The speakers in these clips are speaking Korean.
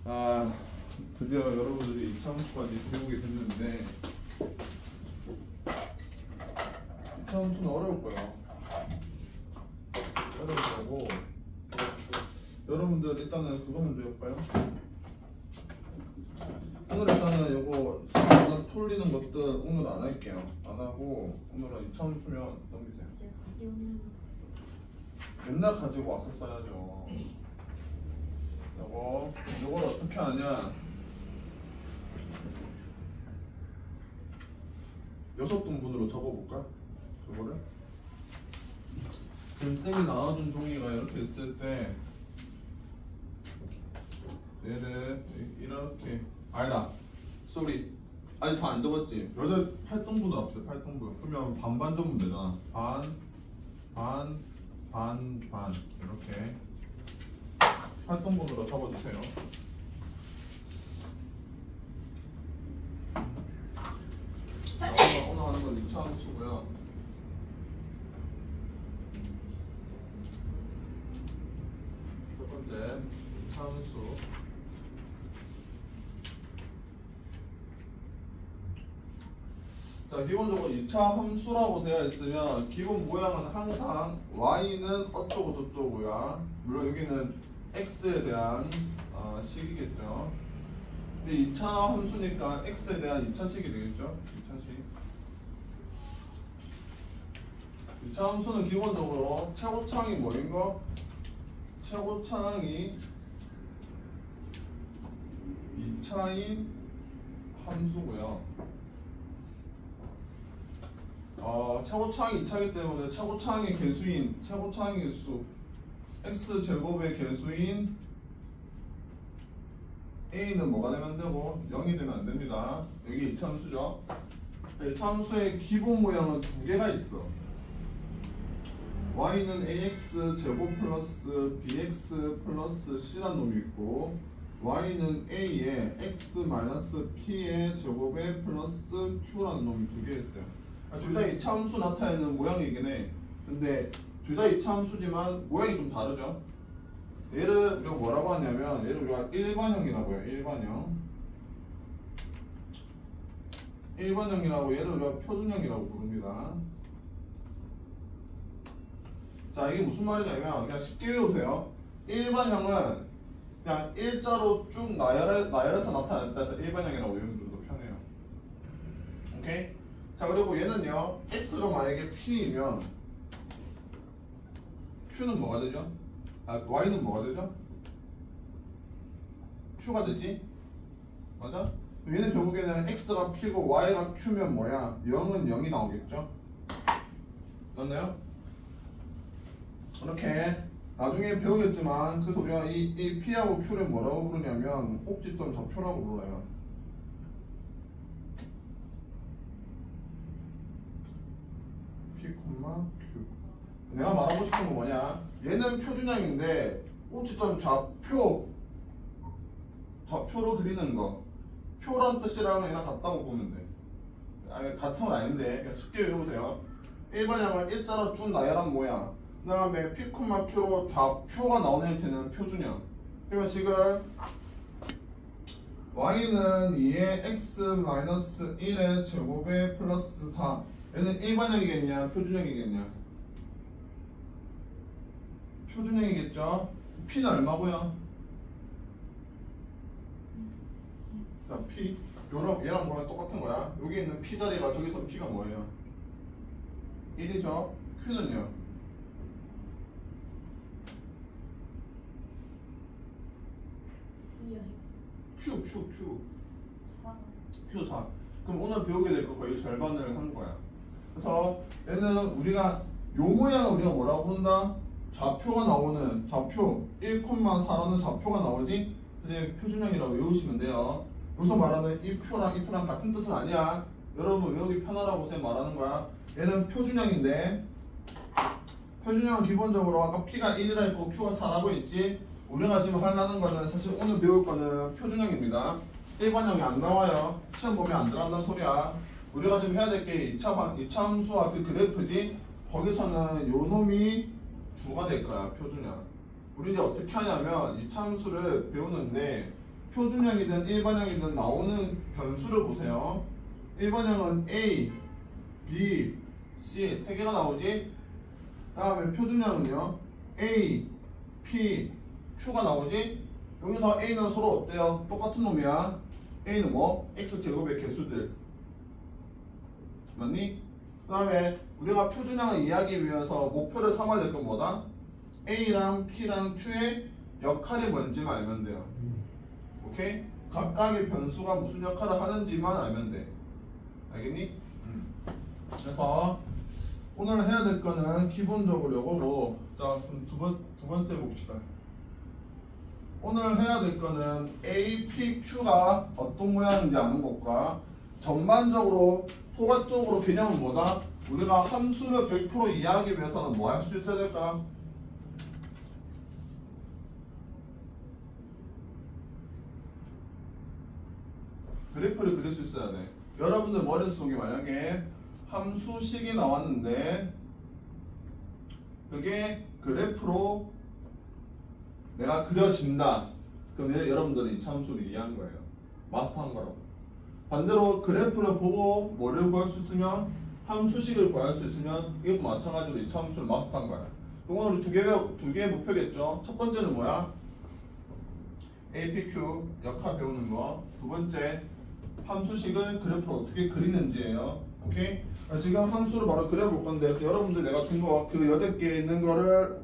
드디어 여러분들이 2차함수까지 배우게 됐는데 2차함수는 어려울 거예요. 어려울 거고 여러분들 일단은 그거 먼저 해볼까요? 오늘 일단은 이거 풀리는 것들 오늘 안 할게요. 안 하고 오늘은 2차함수면 넘기세요. 맨날 가지고 왔었어야죠. 이걸 어떻게 하냐? 6등분으로 적어볼까? 그거를? 쌤이 나와준 종이가 이렇게 있을 때 얘를 이렇게 아니다 쏘리 아직 다 안 적었지? 8등분으로 합시다. 8등분 그러면 반반 적으면 되잖아. 반 이렇게 8등분으로 적어주세요. 오늘 하는 건 2차함수고요. 첫 번째 2차함수. 자, 기본적으로 2차 함수라고 되어 있으면 기본 모양은 항상 y는 어쩌고 저쩌고야. 물론 여기는 x에 대한 식이겠죠. 근데 2차 함수니까 x에 대한 2차식이 되겠죠. 2차 함수는 기본적으로 최고창이 뭐인가? 최고창이 2차인 함수고요. 최고차항이 2차이기 때문에 최고차항의 개수인 최고차항의 개수 x제곱의 개수인 a는 뭐가 되면 되고 0이 되면 안 됩니다. 여기 2차 함수죠. 2차 함수의 기본 모양은 두 개가 있어. y는 ax 제곱 플러스 bx 플러스 c란 놈이 있고 y는 a에 x 마이너스 p의 제곱에 플러스 q라는 놈이 두 개 있어요. 둘 다 2차 함수 나타내는 모양이긴 해. 근데 둘 다 2차 함수지만 모양이 좀 다르죠. 얘를 우리가 뭐라고 하냐면 얘를 우리가 일반형이라고 해요. 일반형이라고 얘를 우리가 표준형이라고 부릅니다. 자, 이게 무슨 말이냐면 그냥 쉽게 외워도 돼요. 일반형은 그냥 일자로 쭉 나열해서 나타냈다 해서 일반형이라고 외우면 좀 더 편해요. 오케이? 자, 그리고 얘는요, x가 만약에 p이면 q는 뭐가 되죠? y는 뭐가 되죠? q가 되지? 맞아? 얘는 결국에는 x가 p고 y가 q면 뭐야? 0은 0이 나오겠죠? 맞나요? 이렇게 나중에 배우겠지만 그래서 우리가 이 p하고 q를 뭐라고 부르냐면 꼭지점 좌표라고 불러요. P, Q. 내가 말하고 싶은 건 뭐냐? 얘는 표준형인데 꼭지점 좌표로 그리는 거. 표란 뜻이랑 얘랑 같다고 보면 돼. 아니 같은 건 아닌데 그냥 쉽게 외우세요. 일반형을 일자로 쭉 나열한 모양. 그 다음에 P, Q로 좌표가 나오는 형태는 표준형. 그러면 지금 y는 2의 x-1의 제곱에 플러스 4. 얘는 일반형이겠냐? 표준형이겠냐? 표준형이겠죠? p는 얼마고요? 자, p 얘랑 뭐랑 똑같은 거야. 여기 있는 p 자리가 저기서 p가 뭐예요? 1이죠? q는요? Q4. 그럼 오늘 배우게 될 거 거의 절반을 한 거야. 그래서 얘는 우리가 요 모양을 우리가 뭐라고 본다? 좌표가 나오는 좌표 1,4라는 좌표가 나오지? 이제 표준형이라고 외우시면 돼요. 여기서 말하는 이 표랑 같은 뜻은 아니야. 여러분 외우기 편하라고 쌤 말하는 거야. 얘는 표준형인데 표준형은 기본적으로 아까 P가 1이라 했고 Q가 4라고 했지? 우리가 지금 하려는 거는 사실 오늘 배울 거는 표준형입니다. 일반형이 안 나와요. 시험 보면 안 들어간다는 소리야. 우리가 지금 해야 될 게 2차 함수와 그 그래프지. 거기서는 요 놈이 주가 될 거야. 표준형. 우리 이제 어떻게 하냐면 2차 함수를 배우는데 표준형이든 일반형이든 나오는 변수를 보세요. 일반형은 A, B, C 세 개가 나오지. 다음에 표준형은요 A, P, Q가 나오지. 여기서 A는 서로 어때요? 똑같은 놈이야. A는 뭐? X제곱의 개수들 맞니? 그 다음에 우리가 표준형을 이해하기 위해서 목표를 삼아야 될 건 뭐다? A랑 P랑 Q의 역할이 뭔지만 알면 돼요. 오케이? 각각의 변수가 무슨 역할을 하는지만 알면 돼. 알겠니? 그래서 오늘 해야 될 거는 기본적으로 요거고, 자 그럼 두 번째 봅시다. 오늘 해야 될 거는 A, P, Q가 어떤 모양인지 아는 것과 전반적으로 포괄적으로 개념은 뭐다? 우리가 함수를 100% 이해하기 위해서는 뭐 할 수 있어야 될까? 그래프를 그릴 수 있어야 돼. 여러분들 머릿속에 만약에 함수식이 나왔는데 그게 그래프로 내가 그려진다. 그러면 여러분들은 이 함수를 이해한 거예요. 마스터한 거라고. 반대로 그래프를 보고 뭐를 구할 수 있으면 함수식을 구할 수 있으면 이것도 마찬가지로 이 함수를 마스터한 거야. 그럼 오늘 두 개의 목표겠죠. 첫 번째는 뭐야? APQ 역할 배우는 거. 두 번째 함수식을 그래프로 어떻게 그리는지예요. 오케이? 지금 함수를 바로 그려볼 건데 여러분들 내가 준 거 그 8개 있는 거를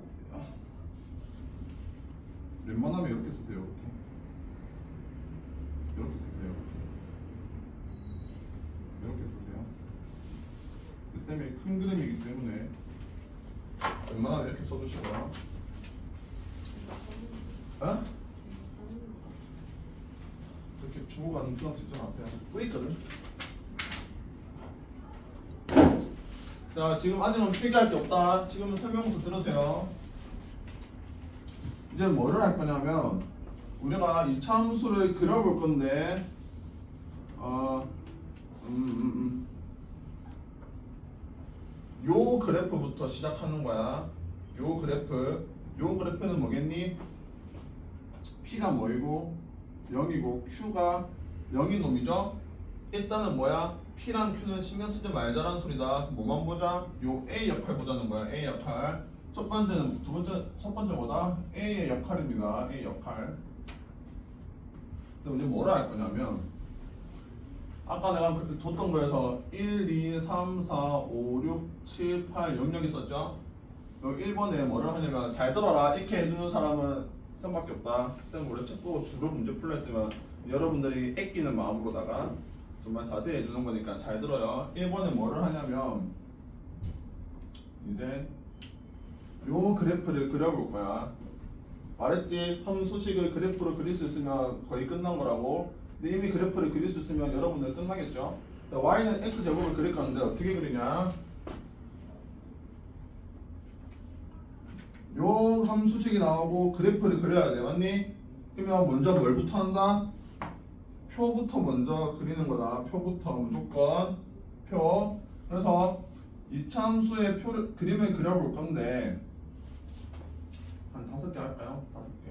웬만하면 이렇게 쓰세요. 이렇게 쓰세요. 이렇게 쓰세요. 쌤이 큰 그림이기 때문에 웬만하면 이렇게 써주시고요. 어? 이렇게 주고 가는 표정 진짜 마세요. 또 있거든. 자, 지금 아직은 필기할 게 없다. 지금은 설명부터 들으세요. 이제 뭐를 할 거냐면 우리가 2차 함수를 그려볼 건데 요 그래프부터 시작하는 거야. 요 그래프는 뭐겠니? P가 뭐이고 0이고 Q가 0인 놈이죠? 일단은 뭐야? P랑 Q는 신경 쓰지 말자라는 소리다. 뭐만 보자? 요 A 역할 보자는 거야. A 역할. 첫 번째 뭐다? A의 역할입니다. A 역할. 그럼 이제 뭐라 할 거냐면 아까 내가 그렇게 뒀던 거에서 1, 2, 3, 4, 5, 6, 7, 8, 0 있었죠? 여기 1번에 뭐를 하냐면 잘 들어라. 이렇게 해주는 사람은 쌤밖에 없다. 쌤 원래 책보 주로 문제 풀려 했지만 여러분들이 아끼는 마음으로다가 정말 자세히 해주는 거니까 잘 들어요. 1번에 뭐를 하냐면 이제 요 그래프를 그려볼 거야. 말했지? 함수식을 그래프로 그릴 수 있으면 거의 끝난 거라고. 근데 이미 그래프를 그릴 수 있으면 여러분들 끝나겠죠? y는 x제곱을 그릴 건데 어떻게 그리냐? 요 함수식이 나오고 그래프를 그려야 돼. 맞니? 그러면 먼저 뭘부터 한다? 표부터 먼저 그리는 거다. 표부터 무조건 표. 그래서 2차 함수의 그림을 그려볼 건데 한 5개 할까요? 5개.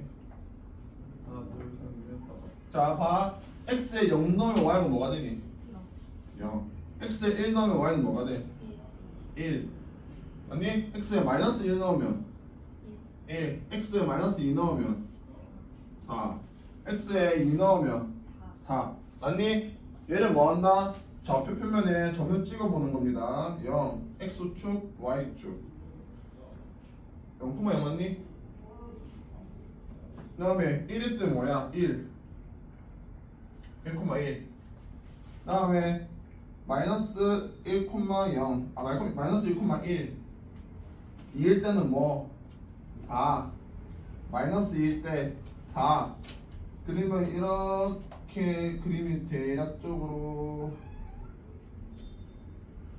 하나, 둘, 셋, 넷, 다섯. 자, 봐. x에 0 넣으면 y는 뭐가 되니? 0. x에 1 넣으면 y는 뭐가 돼? 1. 맞니? x에 마이너스 1 넣으면 1. x에 마이너스 2 넣으면 4. x에 2 넣으면 4. 맞니? 얘를 뭐 한다? 좌표 표면에 점을 찍어보는 겁니다. 0. x축, y축. 0,0 맞니? 그 다음에 1일 때 뭐야? 1. 1,1. 그 다음에 마이너스 1,0. 마이너스 1,1. 2일 때는 뭐? 4. 마이너스 2일 때 4. 그림은 이렇게 그림이 대략적으로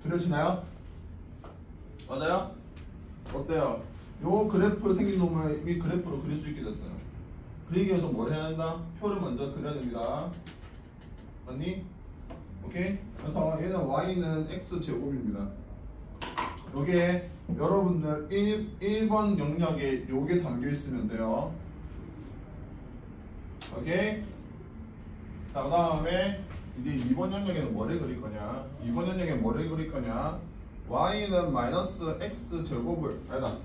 그려지나요? 맞아요? 어때요? 요 그래프 생긴 놈을 이미 그래프로 그릴 수 있게 됐어요. 그리기 위해서 뭘 해야 한다? 표를 먼저 그려야 됩니다. 맞니? 오케이? 그래서 얘는 y는 x제곱입니다. 요게 여러분들 1번 영역에 요게 담겨 있으면 돼요. 오케이? 자, 그 다음에 이제 2번 영역에는 뭐를 그릴 거냐? 2번 영역에 뭐를 그릴 거냐? y는 마이너스 x 제곱을 아니다.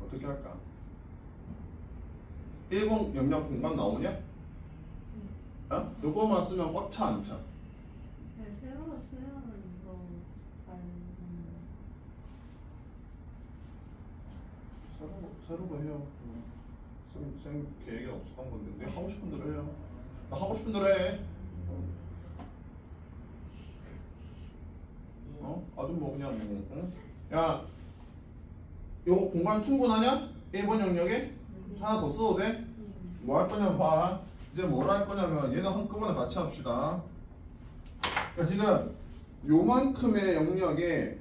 어떻게 할까? 1번 영역 공간 나오냐? 어? 요거만 쓰면 꽉 차 안 차? 네, 세로로 쓰면은 이거 잘. 새로로 해요. 쌤 계획이 없었던 건데 내가 하고 싶은 대로 해요. 나 하고 싶은 대로 해. 아주 뭐 그냥 뭐 응? 야 요거 공간 충분하냐? 1번 영역에? 하나 더 써도 돼? 뭐 할 거냐면 봐. 이제 뭘 할 거냐면 얘는 한꺼번에 같이 합시다. 그러니까 지금 요만큼의 영역에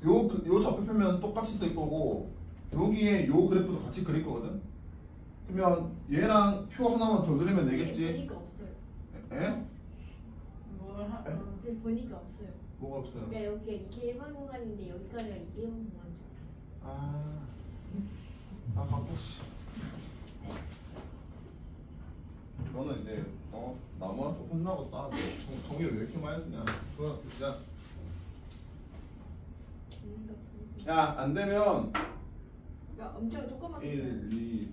요 좌표표면 똑같이 쓸 거고 여기에 요 그래프도 같이 그릴 거거든. 그러면 얘랑 표 하나만 더 그리면 되겠지? 보니까 없어요. 에? 뭘 하? 에? 근데 보니까 없어요. 뭐가 없어요? 그러니까 여기가 이게 일반 공간인데 여기까지가 이게 일반 공간이죠. 바빠 씨. 너는 이제 나무한테 혼나겠다. 정이 왜 이렇게 많이 쓰냐? 그거 진짜. 야, 안 되면 그러니까 엄청 조그맣게 1, 2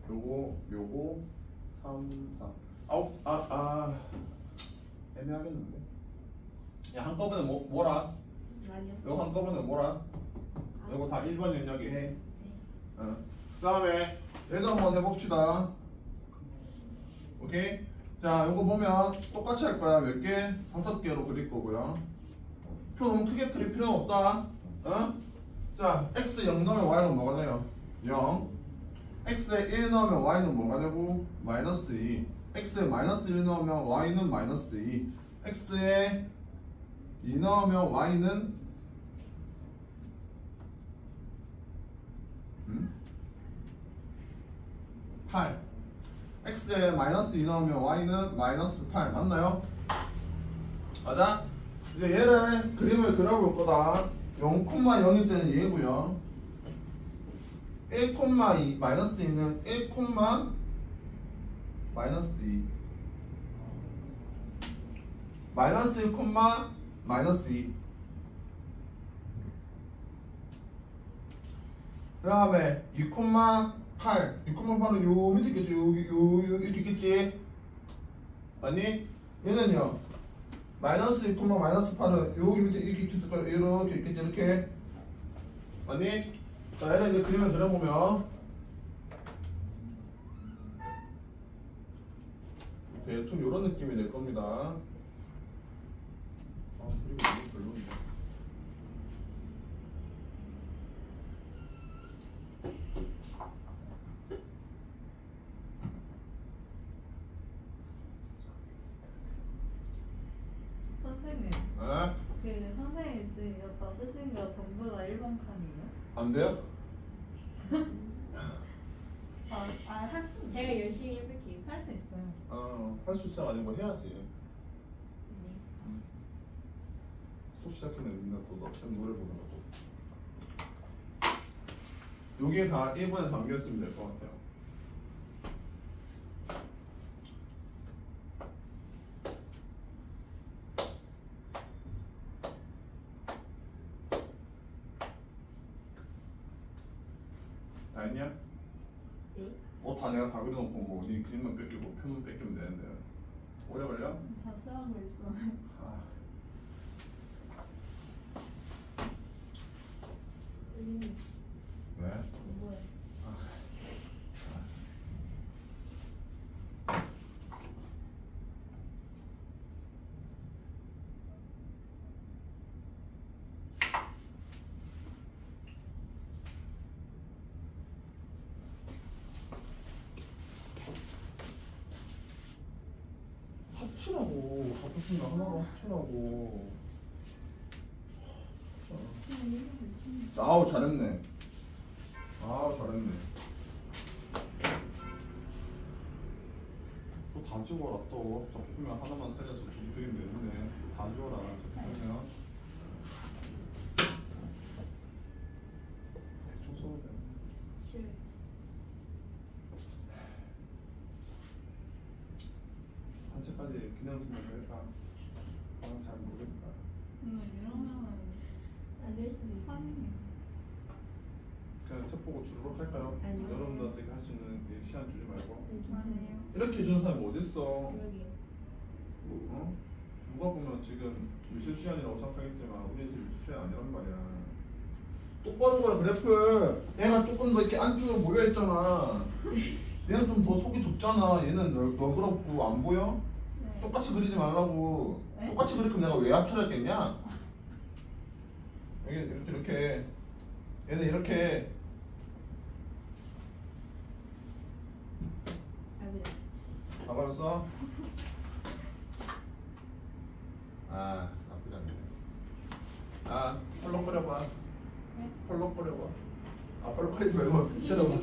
요거 3, 4 애매하겠는데. 야, 한꺼번에 뭐라? 아니요. 요거 한꺼번에 뭐라? 요거 다 1번 영역에 해. 그 다음에 얘도 한번 해봅시다. 오케이? 자, 요거 보면 똑같이 할 거야. 몇 개? 5개로 그릴 거고요. 표 너무 크게 그릴 필요는 없다. 자, x 0 넣으면 y는 뭐가 돼요? 0. x에 1 넣으면 y는 뭐가 되고? 마이너스 2. x에 마이너스 1 넣으면 y는 마이너스 2. x에 2 넣으면 y는 8. x에 마이너스 2 넣으면 y는 마이너스 8 맞나요? 맞아? 이제 얘를 그림을 그려볼 거다. 0,0일 때는 얘고요. 1,2 마이너스 2는 1, 마이너스 2 마이너스 1, 마이너스 2 그 다음에 2,8 2,8은 요 밑에 있겠지. 요 이렇게 있겠지. 아니 얘는요 마이너스 1, 마이너스 8은 여기 밑에 이렇게 있을 거야. 이렇게 있겠지. 이렇게 아니 자 얘는 이제 그림을 그려보면 대충 요런 느낌이 될 겁니다. 그리고 이게 별로인데. 선생님. 에? 그 선생님 지금 여기다 쓰신 거 전부 다 1번 칸이에요? 안 돼요? 할 수 있어요. 제가 열심히 해볼게요. 할 수 있어요. 할 수 있어 아닌 거 해야지. 또 시작했네. 맨날 또 쌤 노래 부르는 거. 요게 다 1번에 담겨있으면 될 것 같아요. 다 했냐? 네. 다 내가 다 그려놓고 뭐 네 그림만 뺏기고 표만 뺏기면 되는데 오래 걸려? 다시 하고 있어요. 선생님 왜? 뭐예요? 합치라고. 합치면 하나로 합치라고. 아우 잘했네. 아우 잘했네. 또 다 지워라 또. 작품면 하나만 살려서 좀 그리면 되는데 다 지워라. 작품면. 싫어. 한시까지 그냥 쓰면 될까? 저는 잘 모르겠다. 이러면은 안 될 수도 있어. 3이네. 그냥 책 보고 주르륵 할까요? 아니요. 여러분들한테 할 수 있는 이 시간 주지 말고. 네, 괜찮아요. 이렇게 해주는 사람이 어딨어? 그러게요. 어? 누가 보면 지금 미술 시간이라고 생각하겠지만 우리 지금 미술 시간 아니란 말이야. 똑바로 보라 그래프. 얘가 조금 더 이렇게 안쪽으로 모여 있잖아. 얘는 좀 더 속이 좁잖아. 얘는 너그럽고 안 보여? 네. 똑같이 그리지 말라고. 네? 똑같이 그릴 거면 내가 왜 합쳐졌겠냐? 여기 이렇게 얘는 이렇게 안 그랬어. 다 걸었어? 아 나쁘지 않네. 아 펄럭거려봐. 네? 펄럭거려봐. 아 펄럭거리지 말고 때려봐.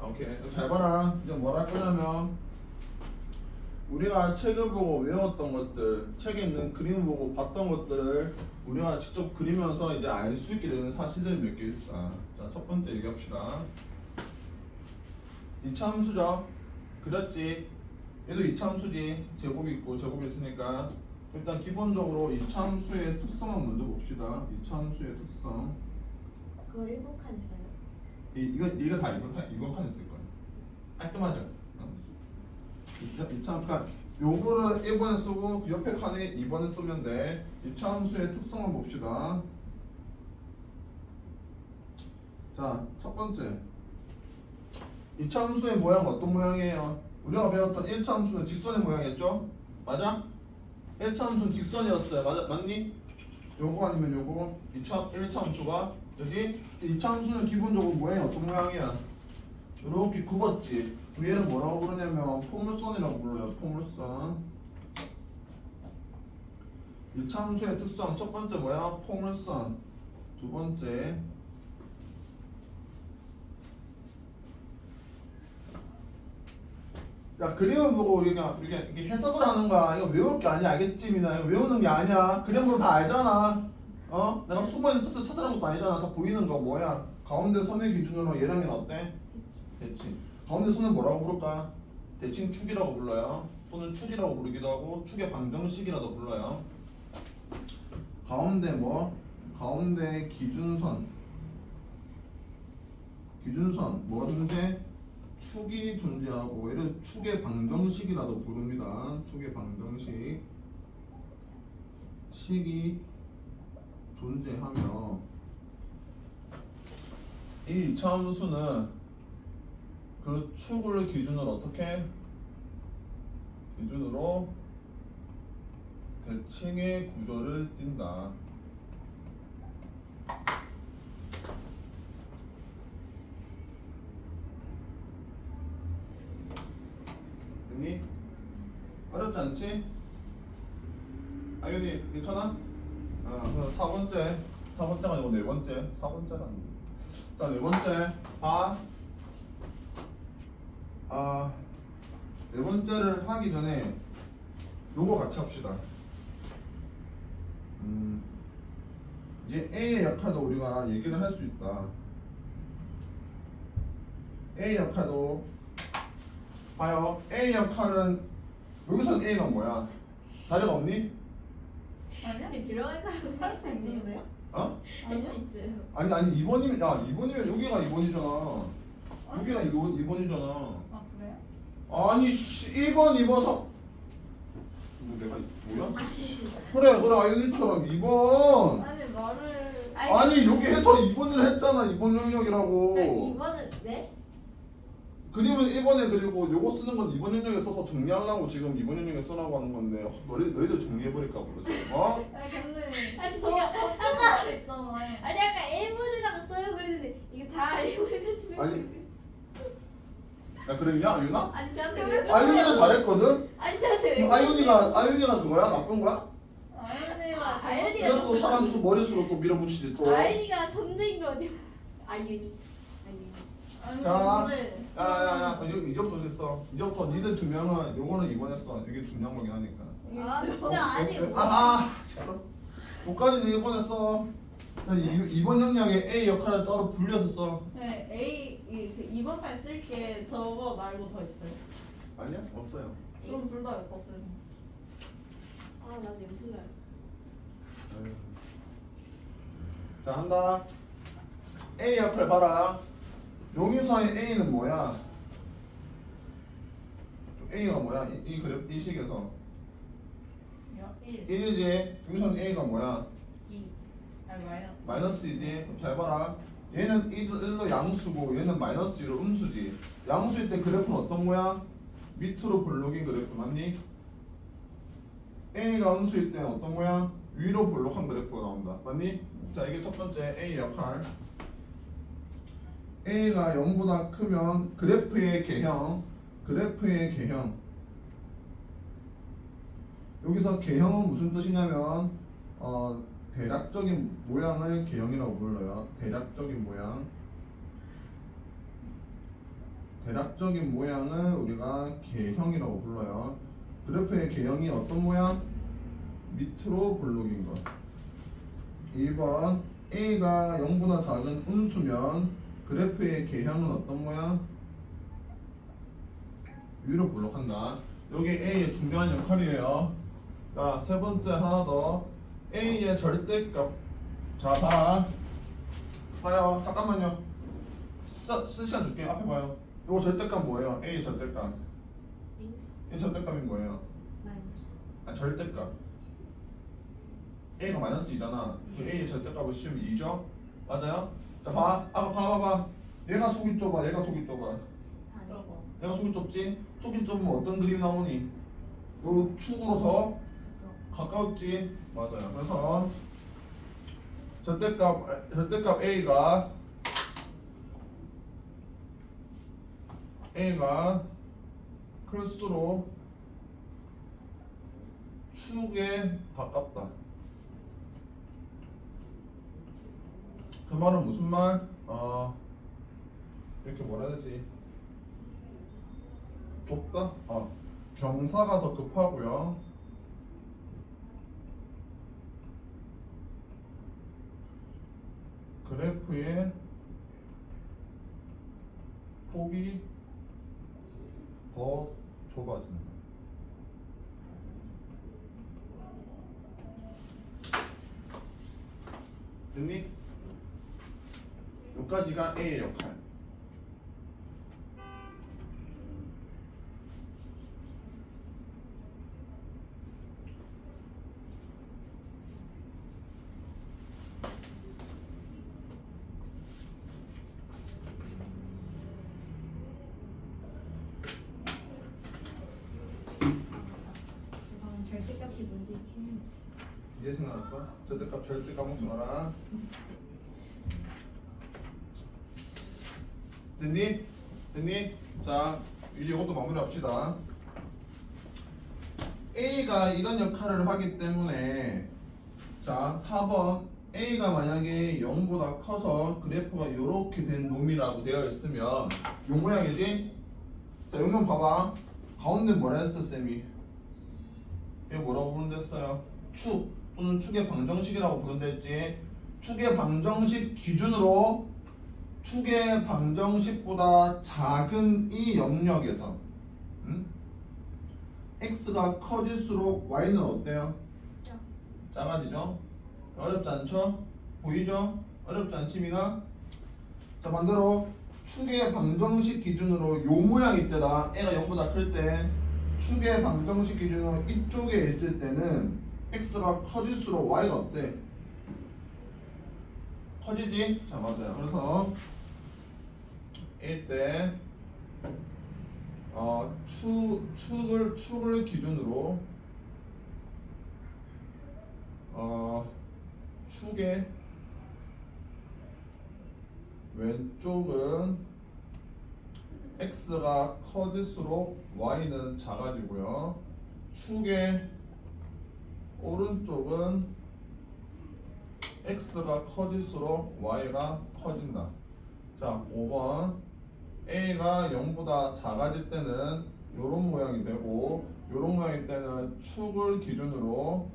오케이 잘 봐라. 이제 뭐라 할 거냐면 우리가 책을 보고 외웠던 것들, 책에 있는 그림을 보고 봤던 것들을 우리가 직접 그리면서 이제 알 수 있게 되는 사실들이 몇 개 있어. 자, 첫 번째 얘기합시다. 이차함수죠. 그렸지? 얘도 이차함수지. 제곱이 있고 제곱이 있으니까 일단 기본적으로 이차함수의 특성을 먼저 봅시다. 이차함수의 특성. 그거 1번칸 있어요? 이거 다 이번 칸에 쓸 거야. 깔끔하죠? 그러니까 요거를 1번에 쓰고 그 옆에 칸에 2번에 쓰면 돼. 이차함수의 특성을 봅시다. 자, 첫 번째. 이차함수의 모양 어떤 모양이에요? 우리가 배웠던 1차함수는 직선의 모양이었죠? 맞아? 1차함수는 직선이었어요. 맞니? 요거 아니면 요거 1차함수가 여기 2차함수는 기본적으로 모양이 어떤 모양이야? 이렇게 굽었지. 얘는 뭐라고 부르냐면 포물선이라고 불러요. 포물선. 이차함수의 특성 첫 번째 뭐야? 포물선. 두 번째 야 그림을 보고 우리가 이렇게 해석을 하는 거야. 이거 외울 게 아니야. 알겠지 미나? 이거 외우는 게 아니야. 그림 보면 다 알잖아. 어? 내가 숨어있는 뜻을 찾아낸 것도 아니잖아. 다 보이는 거 뭐야? 가운데 선의 기준으로 얘랑 얘는 어때? 대칭. 가운데 선은 뭐라고 부를까? 대칭축이라고 불러요. 또는 축이라고 부르기도 하고 축의 방정식이라도 불러요. 가운데 뭐? 가운데 기준선. 기준선 뭐든지 축이 존재하고 얘를 축의 방정식이라도 부릅니다. 축의 방정식. 식이 존재하며 이 이차함수는 그 축을 기준으로 어떻게? 기준으로 대칭의 구조를 띈다. 됐니? 어렵지 않지? 아윤이 괜찮아? 그럼 4번째가 아니고 4번째. 4번째라는 자, 4번째 봐. 네 번째를 하기 전에 요거 같이 합시다. 이제 A의 역할도 우리가 얘기를 할 수 있다. A 역할도 봐요. A 역할은 여기서는 A가 뭐야? 자리가 없니? 아니야? 이렇게 들어갈 거라고 할 수 생각했어요. 있는데요? 어? 할 수 있어요. 아니 2번이면 야 2번이면 여기가 2번이잖아. 여기가 2번이잖아. 아 그래요? 아니 1번 2번 3 내가 뭐야? 그래 아이언이처럼 2번. 아니 말을 아니 여기 해서 2번을 했잖아. 2번 영역이라고. 2번은 네? 그림은 1번에 그리고 요거 쓰는 건 2번 영역에 써서 정리하려고 지금 2번 영역에 써라고 하는 건데 너희들 정리해버릴까 그러지. 어? 아니 근데 아니, 저 제가 아까 있잖아요. 아니 아까 1번에다가 써요 그랬는데 이게 다 1번에다 쓰는 아니. 거예요. 야 그랬냐 유나? 아니 저한테 왜 아이언이가 잘했거든? 아니 저한테 왜 아이언이가 그거야? 나쁜 거야? 아연이가 아연이가 그냥 또 사람 수 머릿수로 또 밀어붙이지 또. 아윤이가 전쟁인 거죠. 아윤이. 아니 자, 근데 야야야 이제부터 됐어. 이제부터 니들 두 명은 요거는 2번 했어. 이게 중요한 거긴 하니까. 아 진짜 아니. 시끄러. 요까지는 1번 했어. 이번 형량에 A 역할을 따로 분려서 써. 네, 그 2번 판 쓸 게 저거 말고 더 있어요. 아니야? 없어요. 그럼 둘 다 엮었어요. 아, 나 냄새나. 자, 한다. A 역할 봐라. 용유사의 A는 뭐야? A가 뭐야? 이 그래프 이 식에서 1, 1이지. 용유사의 A가 뭐야? 2, 아니 마이너스. 마이너스이지. 그럼 잘 봐라. 얘는 1로 양수고 얘는 마이너스 1로 음수지. 양수일 때 그래프는 어떤 모양? 밑으로 볼록인 그래프 맞니? A가 음수일 때 어떤 모양? 위로 볼록한 그래프가 나온다 맞니? 자, 이게 첫 번째 A 역할. A가 0보다 크면 그래프의 개형 여기서 개형은 무슨 뜻이냐면 대략적인 모양을 개형이라고 불러요. 대략적인 모양을 우리가 개형이라고 불러요. 그래프의 개형이 어떤 모양? 밑으로 볼록인 것. 2번 A가 0보다 작은 음수면 그래프의 개형은 어떤 모양? 위로 볼록한다. 여기 A의 중요한 역할이에요. 자, 세 번째 하나 더. A의 절대값. 자, 봐요. 잠깐만요. 시간 줄게요. 앞에 봐요. 이거 절대값 뭐예요? A의 절대값. 이 절대값이 뭐예요? 마이너스. 절대값. A가 마이너스 2잖아. 그 A의 절대값을 씌우면 2죠? 맞아요? 자, 봐봐. 얘가 속이 좁아. 아니. 저거. 얘가 속이 좁지? 속이 좁으면 어떤 그림이 나오니? 요 축으로 더 가까웠지? 맞아요. 그래서 절대값 A가 클수록 축에 가깝다. 그 말은 무슨 말? 이렇게 뭐라 해야 되지? 좁다? 경사가 더 급하고요. 그래프의 폭이 더 좁아진다. 됐니? 여기까지가 A의 역할. 절대값이 뭔지 생각났어. 이제 생각났어? 절대값 절대 까먹지 마라. 됐니? 자, 이제 이것도 마무리합시다. A가 이런 역할을 하기 때문에 자, 4번 A가 만약에 0보다 커서 그래프가 이렇게 된 놈이라고 되어 있으면 요 모양이지? 자, 여기 봐봐. 가운데 뭐라 했어, 쌤이? 얘 뭐라고 부른댔어요? 축 또는 축의 방정식이라고 부른댔지. 축의 방정식 기준으로 축의 방정식보다 작은 이 영역에서 x가 커질수록 y는 어때요? 작아지죠? 어렵지 않죠? 보이죠? 어렵지 않지 미나? 자, 반대로 축의 방정식 기준으로 요 모양일 때다. 애가 0보다 클 때 축의 방정식 기준으로 이쪽에 있을 때는 x가 커질수록 y가 어때? 커지지? 자, 맞아요. 그래서 이때 축을 기준으로 축의 왼쪽은 x가 커질수록 y는 작아지고요. 축의 오른쪽은 x가 커질수록 y가 커진다. 자, 5번 a가 0보다 작아질 때는 요런 모양이 되고 요런 모양일 때는 축을 기준으로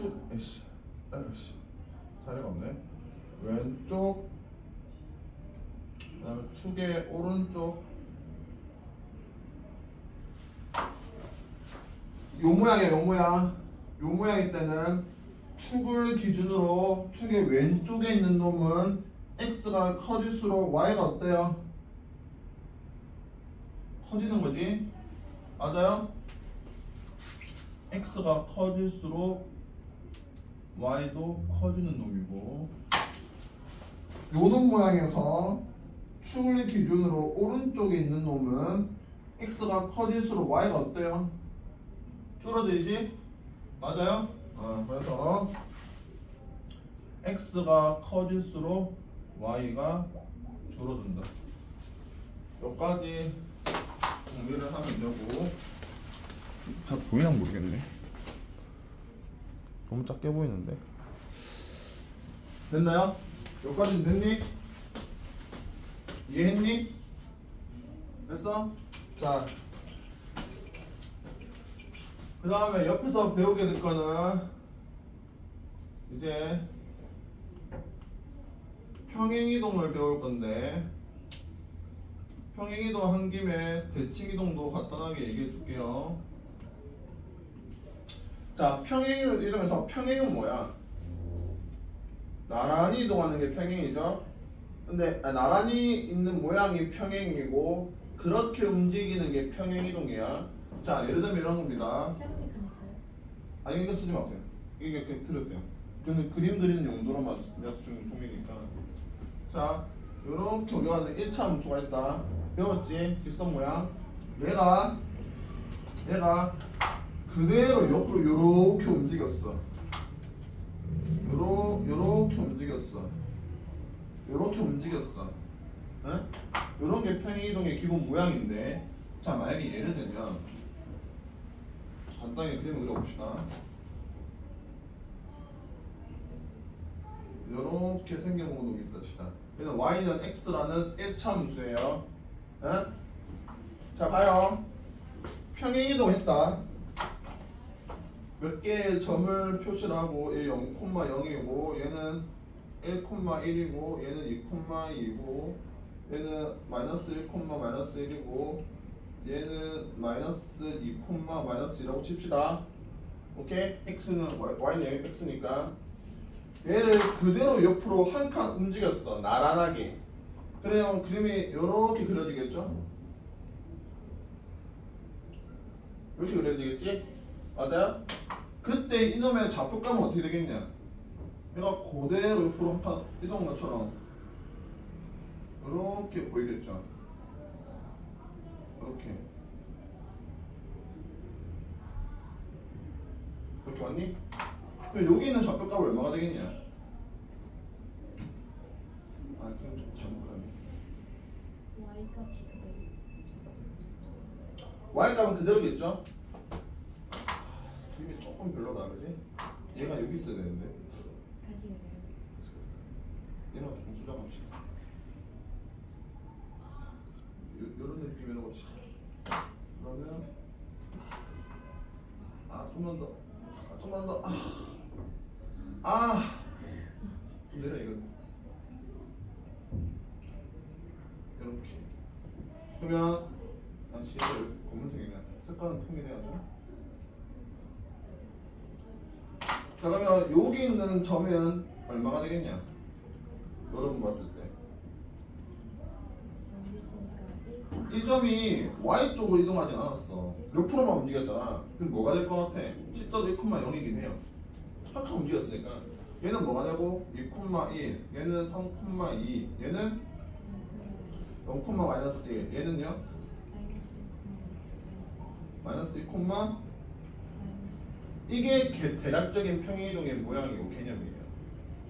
에이씨 자리가 없네. 왼쪽 그다음에 축의 오른쪽 요 모양이야. 요 모양일 때는 축을 기준으로 축의 왼쪽에 있는 놈은 x가 커질수록 y가 어때요? 커지는 거지? 맞아요? x가 커질수록 y도 커지는 놈이고, 요놈 모양에서 축을 기준으로 오른쪽에 있는 놈은 x가 커질수록 y가 어때요? 줄어들지? 맞아요? 그래서 x가 커질수록 y가 줄어든다. 여기까지 정리를 하면 되고, 잘 보이나 모르겠네. 너무 작게 보이는데. 됐나요? 여기까지는 됐니? 이해했니? 됐어? 자, 그 다음에 옆에서 배우게 될 거는 이제 평행이동을 배울 건데, 평행이동 한 김에 대칭이동도 간단하게 얘기해 줄게요. 자, 평행을 이동해서, 평행은 뭐야? 나란히 이동하는 게 평행이죠. 근데 나란히 있는 모양이 평행이고 그렇게 움직이는 게 평행이동이야. 자, 예를 들면 이런 겁니다. 세번째 칸 있어요? 아니, 이거 쓰지 마세요. 이게 그냥 들으세요. 그는 그림 그리는 용도로만 준 종이니까. 자, 요렇게 우리가 1차 함수가 있다. 배웠지? 직선 모양. 얘가 그대로 옆으로 요렇게 움직였어. 요렇게 움직였어. 응? 요런 게 평행이동의 기본 모양인데, 자, 만약에 예를 들면 간단히 그림을 그려봅시다. 요렇게 생겨본 놈이 있다 치다. 그래서 y는 x라는 1차 함수예요. 응? 자, 봐요. 평행이동 했다. 몇 개의 점을 표시를 하고, 얘 0,0이고 얘는 1,1이고 얘는 2,2이고 얘는 마이너스 1, 마이너스 1이고 얘는 마이너스 2, 마이너스 1이라고 칩시다. 오케이? x는 y는 x니까 얘를 그대로 옆으로 한 칸 움직였어. 나란하게. 그래요. 그림이 이렇게 그려지겠죠? 이렇게 그려지겠지? 맞아요? 그때 이놈의 좌표감은 어떻게 되겠냐? 얘가 그대로 옆으로 한 칸 이동한 것처럼 이렇게 보이겠죠? 이렇게 왔니? 그럼 여기 있는 좌표값 얼마가 되겠냐? 아, 그럼 좀 잘못 가네. y값이 그대로. y값은 그대로겠죠? 그림이 조금 별로다, 그지? 얘가 여기 있어야 되는데. 다시 그래요. 얘만 조금 수정합시다. 요런 느낌으로 봅시다. 그러면 좀만 더 좀 내려. 이거 이렇게. 그러면 다시 검은색이네. 색깔은 통일해야죠. 자, 그러면 여기 있는 점은 얼마가 되겠냐? 여러분 봤을 때 이 점이 Y쪽으로 이동하지 않았어. 옆으로만 움직였잖아. 그럼 뭐가 될 것 같아? 시점도 1,0이긴 해요. 한 칸 움직였으니까 얘는 뭐가 되고 2,1, 얘는 3,2, 얘는 0,-1, 얘는요? 마이너스 2, 이게 대략적인 평행이동의 모양이고 개념이에요.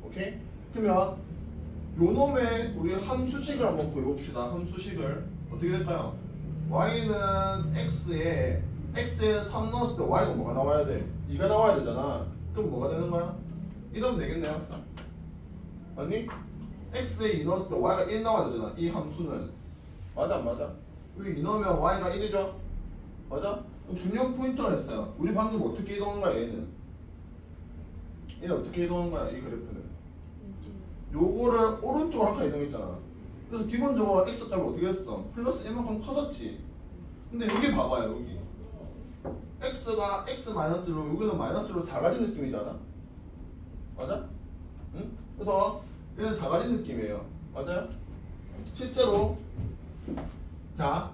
오케이? 그러면 요놈의 우리 함수식을 한번 구해봅시다. 함수식을 어떻게 될까요? y는 x에 3 넣었을 때 y가 뭐가 나와야 돼? 2가 나와야 되잖아. 그럼 뭐가 되는 거야? 이러면 되겠네요. 아니? x에 2 넣었을 때 y가 1 나와야 되잖아. 이 함수는. 맞아 안 맞아? 여기 2 넣으면 y가 1이죠? 맞아? 중요한 포인트가 있어요. 우리 방금 어떻게 이동한 거야 얘는? 얘는 어떻게 이동하는 거야? 이 그래프는 요거를 오른쪽으로 한 칸 이동했잖아. 그래서 기본적으로 x 값이 어떻게 했어? 플러스 1만큼 커졌지. 근데 여기 봐봐요. 여기 x가 x 마이너스로 여기는 마이너스로 작아진 느낌이잖아. 맞아? 응? 그래서 얘는 작아진 느낌이에요. 맞아요? 실제로 자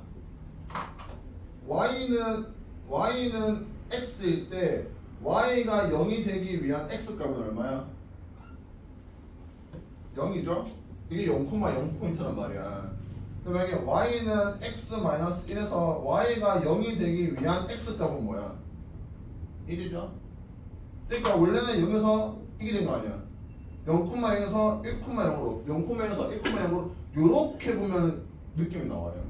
y는 x일 때 y가 0이 되기 위한 x값은 얼마야? 0이죠? 이게 0,0포인트란 말이야. 그럼 여기 y는 x-1에서 y가 0이 되기 위한 x값은 뭐야? 1이죠? 그러니까 원래는 0에서 이게 된 거 아니야. 0,0에서 1,0으로 0,1에서 1,0으로 요렇게 보면 느낌이 나와요.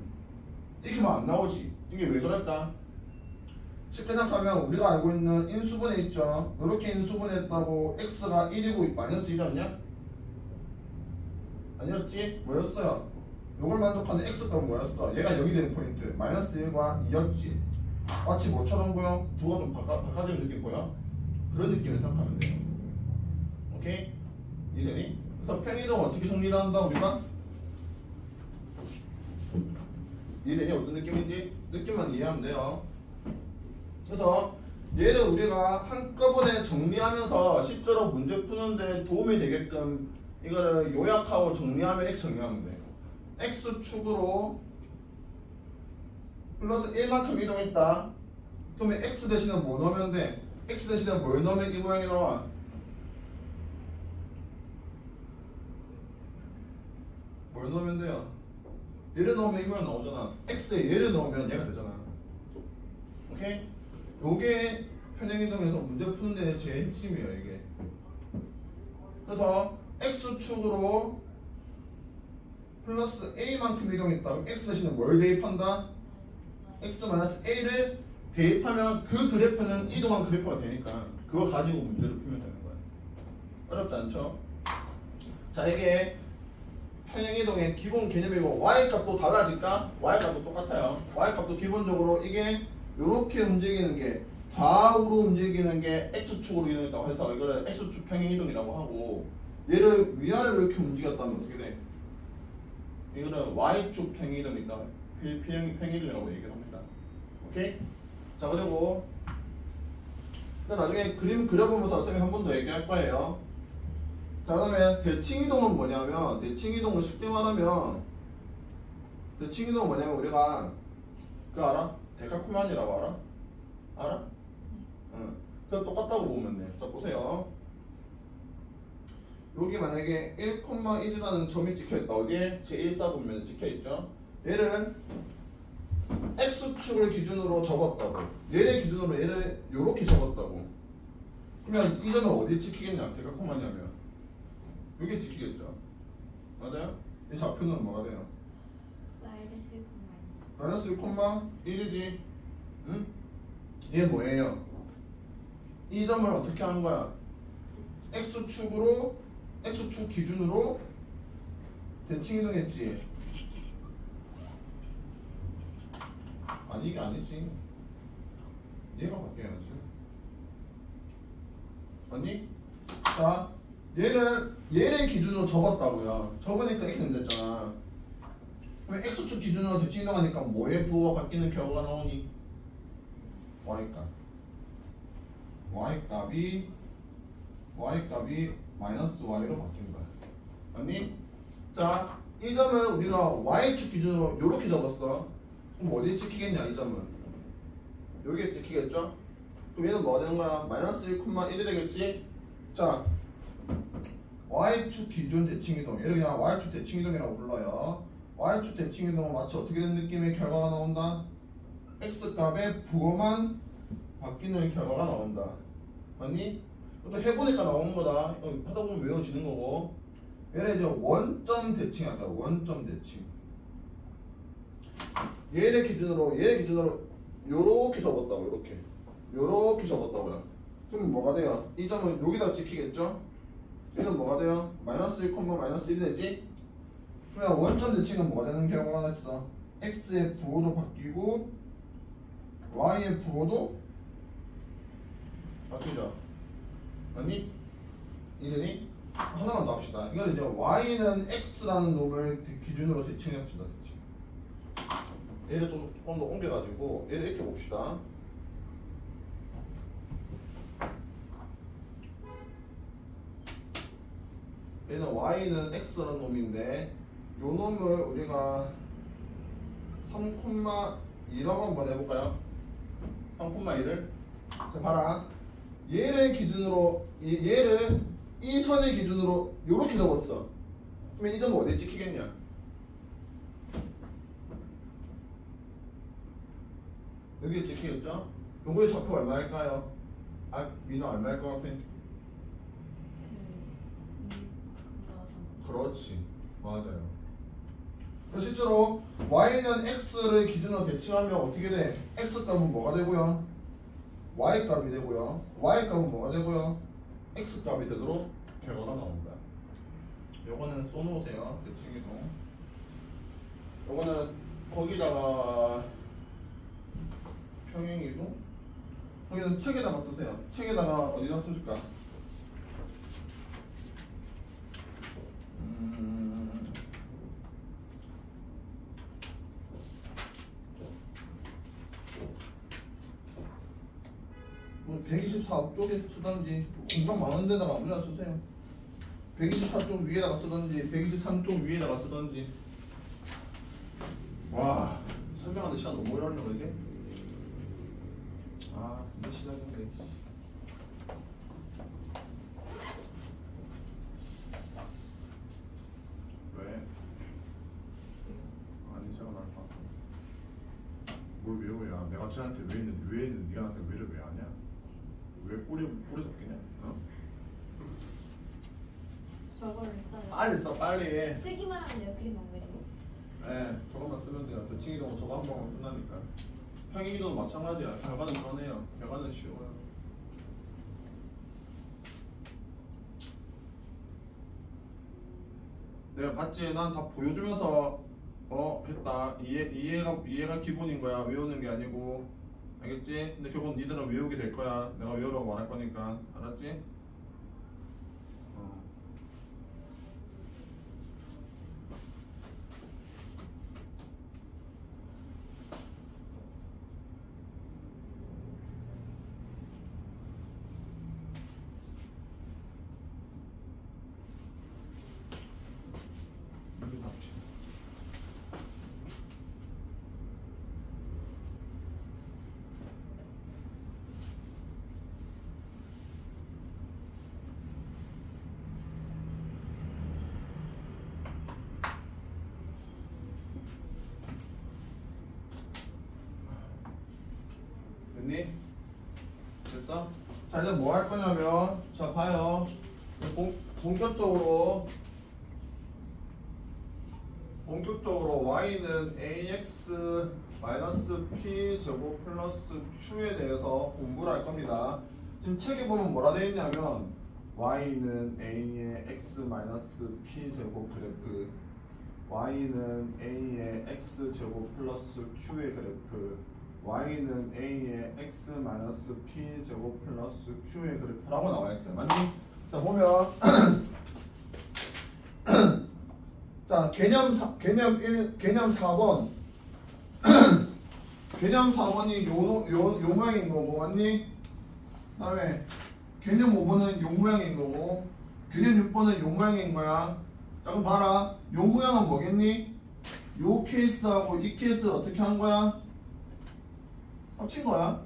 이렇게 하면 안 나오지. 이게 왜 그럴까? 쉽게 생각하면 우리가 알고 있는 인수분해 있죠. 요렇게 인수분해했다고 x가 1이고 마이너스 1이었냐? 아니었지? 뭐였어요? 요걸 만족하는 x값은 뭐였어? 얘가 0이 되는 포인트 마이너스 1과 2였지. 마치 뭐처럼 보여? 부가 좀 바꿔진 느낌 보여? 그런 느낌을 생각하면 돼요. 오케이? 이해되니? 그래서 평이동을 어떻게 정리를 한다 우리가? 이해되니? 어떤 느낌인지? 느낌만 이해하면 돼요. 그래서 얘를 우리가 한꺼번에 정리하면서 실제로 문제 푸는데 도움이 되게끔 이거를 요약하고 정리하면 x 정리하면 돼. x축으로 플러스 1만큼 이동했다. 그러면 x 대신에 뭐 넣으면 돼? x 대신에 뭘 넣으면 이 모양이 나와? 뭘 넣으면 돼요? 얘를 넣으면 이 모양 나오잖아. x에 얘를 넣으면 얘가 되잖아. 오케이? 요게 편행이동에서 문제 푸는 데 제일 핵심이에요 이게. 그래서 x축으로 플러스 a만큼 이동했다. 그럼 x 대신에 뭘 대입한다? x-a를 대입하면 그 그래프는 이동한 그래프가 되니까 그거 가지고 문제를 풀면 되는 거야. 어렵지 않죠? 자, 이게 편행이동의 기본 개념이고 y값도 달라질까? y값도 똑같아요. y값도 기본적으로 이게 이렇게 움직이는 게 좌우로 움직이는 게 x축으로 이동했다고 해서 이거를 x축 평행이동이라고 하고 얘를 위아래로 이렇게 움직였다면 어떻게 돼? 이거는 y축 평행이동이다. 평행이동이라고 얘기를 합니다. 오케이? 자, 그리고 나중에 그림 그려보면서 선생님이 한 번 더 얘기할 거예요. 자, 그 다음에 대칭이동은 뭐냐면 대칭이동을 쉽게 말하면 대칭이동은 뭐냐면 우리가 그거 알아? 데카코만이라고 알아? 알아? 응. 그거 똑같다고 보면 돼. 자, 보세요. 여기 만약에 1,1이라는 점이 찍혀있다. 어디에? 제1사분면에 찍혀있죠. 얘를 x축을 기준으로 접었다고. 얘를 기준으로 얘를 요렇게 접었다고. 그러면 이 점은 어디에 찍히겠냐? 데카코만이라면 여기에 찍히겠죠. 맞아요? 이 좌표는 뭐가 돼요? 마이너스 1,1이지. 응? 얘 뭐예요? 이 점을 어떻게 하는 거야? x축으로 x축 기준으로 대칭 이동했지. 아니 이게 아니지. 얘가 바뀌어야지. 맞니? 자, 얘를 기준으로 접었다고요. 접으니까 이렇게 됐잖아. 그럼 x축 기준으로 대칭 이동하니까 뭐의 부호가 바뀌는 결과가 나오니? y값. y값이 마이너스 y로 바뀐 거야. 맞니? 자, 이 점은 우리가 y축 기준으로 이렇게 접었어. 그럼 어디에 찍히겠냐? 이 점은 여기에 찍히겠죠? 그럼 얘는 뭐가 되는 거야? 마이너스 1,1이 되겠지? 자, y축 기준 대칭이동, 얘를 그냥 y축 대칭이동이라고 불러요. y축 대칭이동은 마치 어떻게 된 느낌의 결과가 나온다? x값의 부호만 바뀌는 결과가 나온다. 맞니? 또 해보니까 나오는 거다. 하다 보면 외워지는 거고. 얘를 이제 원점 대칭 할까? 원점 대칭. 얘를 기준으로 요렇게 접었다고. 요렇게 접었다고요. 그럼 뭐가 돼요? 이 점은 여기다 찍히겠죠? 얘는 뭐가 돼요? 마이너스 1, 마이너스 1이 되지? 그러면 원점 대칭은 뭐가 되는 경우가 있어? x의 부호도 바뀌고 y의 부호도 바뀌죠. 아니? 이러니? 하나만 더 합시다. 이거는 이제 y는 x라는 놈을 기준으로 대칭해봅시다. 대칭. 얘를 조금 더 옮겨가지고 얘를 이렇게 봅시다. 얘는 y는 x라는 놈인데 요 놈을 우리가 3,2라고 한번 해볼까요? 3,2를 자 봐라. 얘를 기준으로 얘를 이 선의 기준으로 요렇게 접었어. 그러면 이 점은 어디에 찍히겠냐? 여기에 찍히겠죠? 요거의 좌표 얼마일까요? 아 민호 얼마일 것 같아? 그렇지 맞아요. 실제로 y는 x를 기준으로 대칭하면 어떻게 돼? x 값은 뭐가 되고요? y 값이 되고요. y 값은 뭐가 되고요? x 값이 되도록 결과가 나옵니다. 요거는 써놓으세요. 대칭이동. 요거는 거기다가 평행이동. 거기는 책에다가 쓰세요. 책에다가 어디다 쓸까? 뭐 124쪽에 쓰던지 공간 많은 데다가 아무나 쓰세요. 124쪽 위에다가 쓰던지 123쪽 위에다가 쓰던지. 와 설명하는데 시간 너무 오래 걸리는 거지? 아 이제 시작인데. 왜? 아니 제가 날 봐. 뭘 외워야? 내가 쟤한테 왜 있는데 네가 나한테 왜를 왜 하냐? 왜 꼬리 잡기냐? 어? 저거를 써요. 빨리 써 빨리. 쓰기만 하면 여기 넘겨요. 네, 저것만 쓰면 돼요. 대칭이동 저거 한 번만 끝나니까. 평행이동도 마찬가지야. 결과는 그러네요. 결과는 쉬워요. 내가 봤지? 난 다 보여주면서 했다. 이해가 기본인 거야. 외우는 게 아니고. 알겠지? 근데 결국은 니들은 외우게 될 거야. 내가 외우라고 말할 거니까. 알았지? 여기 봅시다. 됐니? 됐어? 자 이제 뭐 할 거냐면 자 봐요. 본격적으로 y는 ax p 제곱 플러스 q에 대해서 공부를 할 겁니다. 지금 책에 보면 뭐라 되어 있냐면 y는 a의 x p 제곱 그래프, y는 a의 x 제곱 플러스 q의 그래프, y는 a의 x p 제곱 플러스 q의 그래프라고 나와 있어요. 맞니? 자 보면 자 개념 4번 개념 4번이 요 모양인 거고 맞니? 그다음에 개념 5번은 요 모양인 거고 개념 6번은 요 모양인 거야. 자 그럼 봐라. 요 모양은 뭐겠니? 요 케이스하고 이 케이스를 어떻게 한 거야? 합친 거야.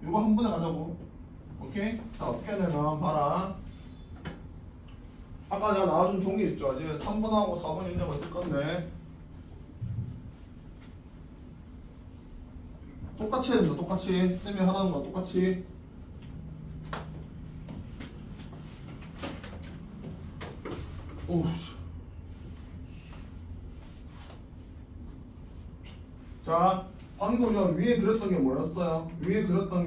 요거 한 번에 가자고. 오케이? 자 어떻게 하냐면 봐라. 아까 내가 나와준 종이 있죠. 이제 3번하고 4번 입력을 쓸 건데 똑같이 해야 된다. 똑같이 쌤이 하라는 거 똑같이. 오우씨. 자 방금 저 위에 그렸던 게 뭐였어요? 위에 그렸던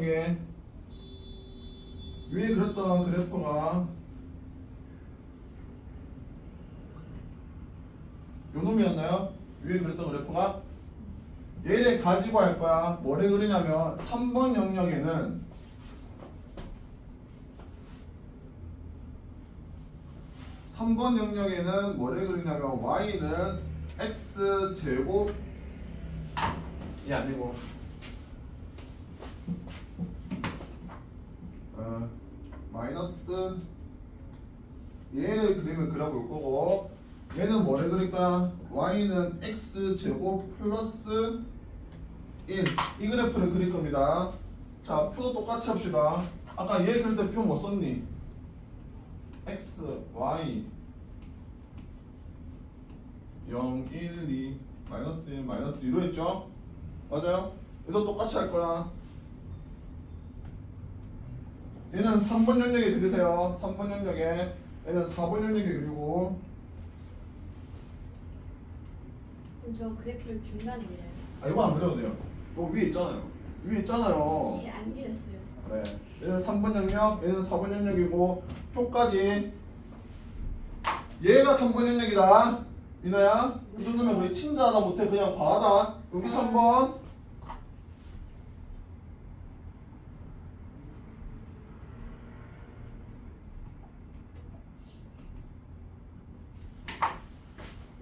그래프가 요 놈이었나요? 위에 그렸던 그래프가 얘를 가지고 할 거야. 뭐를 그리냐면 3번 영역에는 3번 영역에는 뭐를 그리냐면 y는 x제곱이 아니고 마이너스 얘를 그리면 그려볼 거고 얘는 뭐를 그릴까? y는 x제곱 플러스 1 이 그래프를 그릴 겁니다. 자, 표도 똑같이 합시다. 아까 얘 그릴 때 표 뭐 썼니? x, y 0, 1, 2 마이너스 1, 마이너스 2로 했죠? 맞아요? 얘도 똑같이 할 거야. 얘는 3번 영역에 그리세요. 3번 영역에 얘는 4번 영역에 그리고 그럼 저 그래프를 중간에 그려요. 아 이거 안 그려도 돼요. 이거 위에 있잖아요. 위에 있잖아요. 이게 안 그렸어요. 네. 얘는 3번 영역, 얘는 4번 영역이고 표까지 얘가 3번 영역이다. 이나야? 이 정도면 거의 친절하다 못해 그냥 과하다. 여기 3번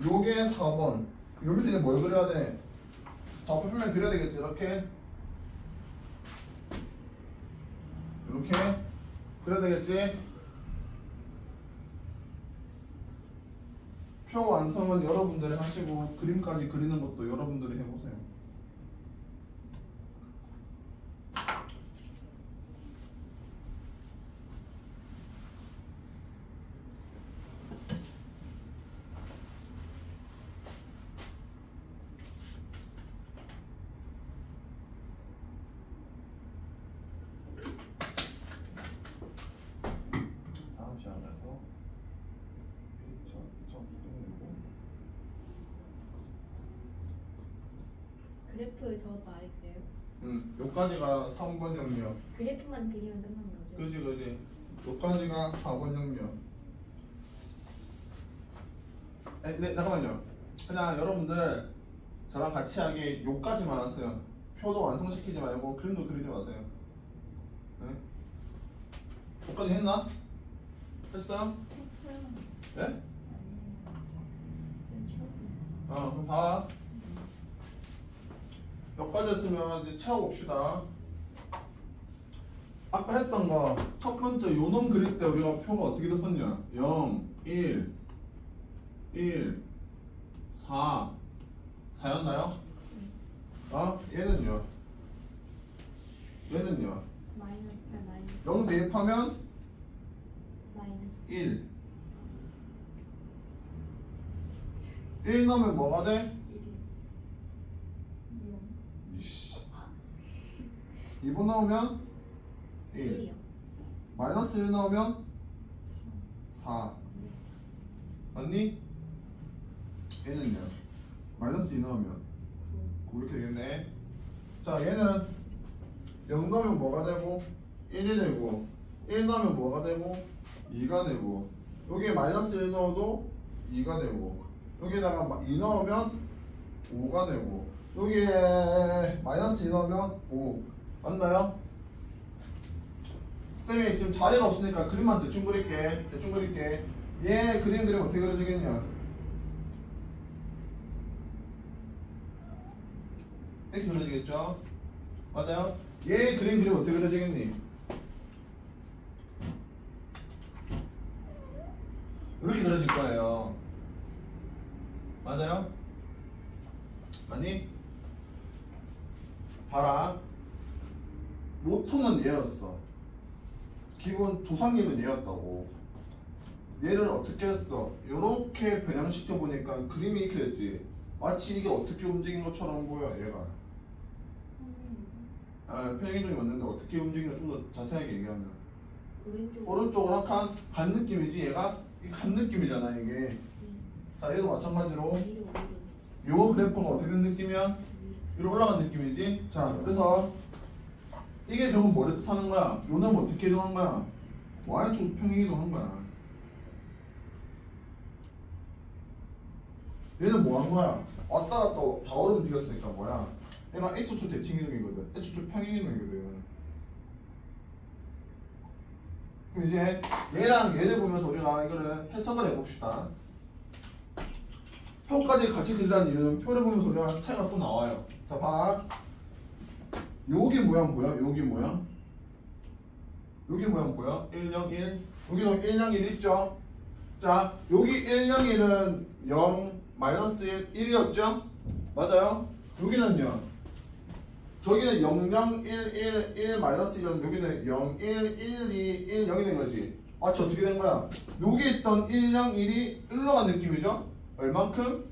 요게 4번 요 밑에 이제 뭘 그려야 돼? 좌표 표면 그려야 되겠지 이렇게 이렇게 그래야 되겠지? 표 완성은 여러분들이 하시고 그림까지 그리는 것도 여러분들이 해보세요. 다음 시간에서 2,000 그래프 저것도 알겠어요. 요까지가 3번 영역. 그래프만 그리면 끝나는 거죠. 그지. 요까지가 4번 영역. 네, 잠깐만요. 그냥 여러분들 저랑 같이 하기 요까지만 하세요. 표도 완성시키지 말고 그림도 그리지 마세요. 네? 요까지 했나? 했어요? 네? 그럼 봐. 여기까지 했으면 이제 채워봅시다. 아까 했던 거 첫 번째 요놈 그릴 때 우리가 표가 어떻게 됐었냐? 0, 1, 1, 4 4였나요? 얘는요? 얘는요? 마이너스 0 대입하면 마이너스 1 1 넣으면 뭐가 돼? 1. 이씨 2번 넣으면 1 1이요. 마이너스 1 넣으면 4 맞니? 얘는요? 마이너스 2 넣으면 9 이렇게 되겠네. 자 얘는 0 넣으면 뭐가 되고 1이 되고 1 넣으면 뭐가 되고 2가 되고 여기에 마이너스 1 넣어도 2가 되고 여기에다가 2 넣으면 5가 되고 여기에 마이너스 2 넣으면 5 맞나요? 쌤이 지금 자리가 없으니까 그림만 대충 그릴게. 얘 그림 그리면 어떻게 그려지겠냐? 이렇게 그려지겠죠? 맞아요? 얘 그림 그리면 어떻게 그려지겠니? 이렇게 그려질 거예요. 맞아요? 아니? 봐라. 모토는 얘였어. 기본 조상님은 얘였다고. 얘를 어떻게 했어? 요렇게 변형시켜 보니까 그림이 이렇게 됐지. 마치 이게 어떻게 움직인 것처럼 보여 얘가. 편의점이 왔는데 어떻게 움직이냐 좀 더 자세하게 얘기하면 오른쪽으로 한 칸 간 느낌이지 얘가? 이게 간 느낌이잖아 이게. 자 얘도 마찬가지로 요 그래프가 어떻게 된 느낌이야? 위로 올라간 느낌이지? 자 그래서 이게 결국 뭐를 뜻하는 거야? 요놈 어떻게 이동한 거야? Y축 평행 이동한 거야. 얘는 뭐 한 거야? 왔다 갔다 좌우로 움직였으니까 뭐야? 얘가 X축 대칭 이동이거든. X축 평행 이동이거든. 그럼 이제 얘랑 얘를 보면서 우리가 이거를 해석을 해봅시다. 표까지 같이 그리라는 이유는 표를 보면서 우리가 차이가 또 나와요. 자, 봐. 여기 모양 뭐야? 여기 모양. 여기 모양 뭐야? 1, 0, 1. 여기도 1, 0, 1 있죠? 자, 여기 1, 0, 1은 0, 마이너스 1, 1이었죠? 맞아요? 여기는요. 저기는 0, 0, 1, 1, 1, 마이너스 1은 여기는 0, 1, 1, 2, 1, 0이 된 거지. 마치 어떻게 된 거야? 여기 있던 1, 0, 1이 1로 간 느낌이죠? 얼만큼?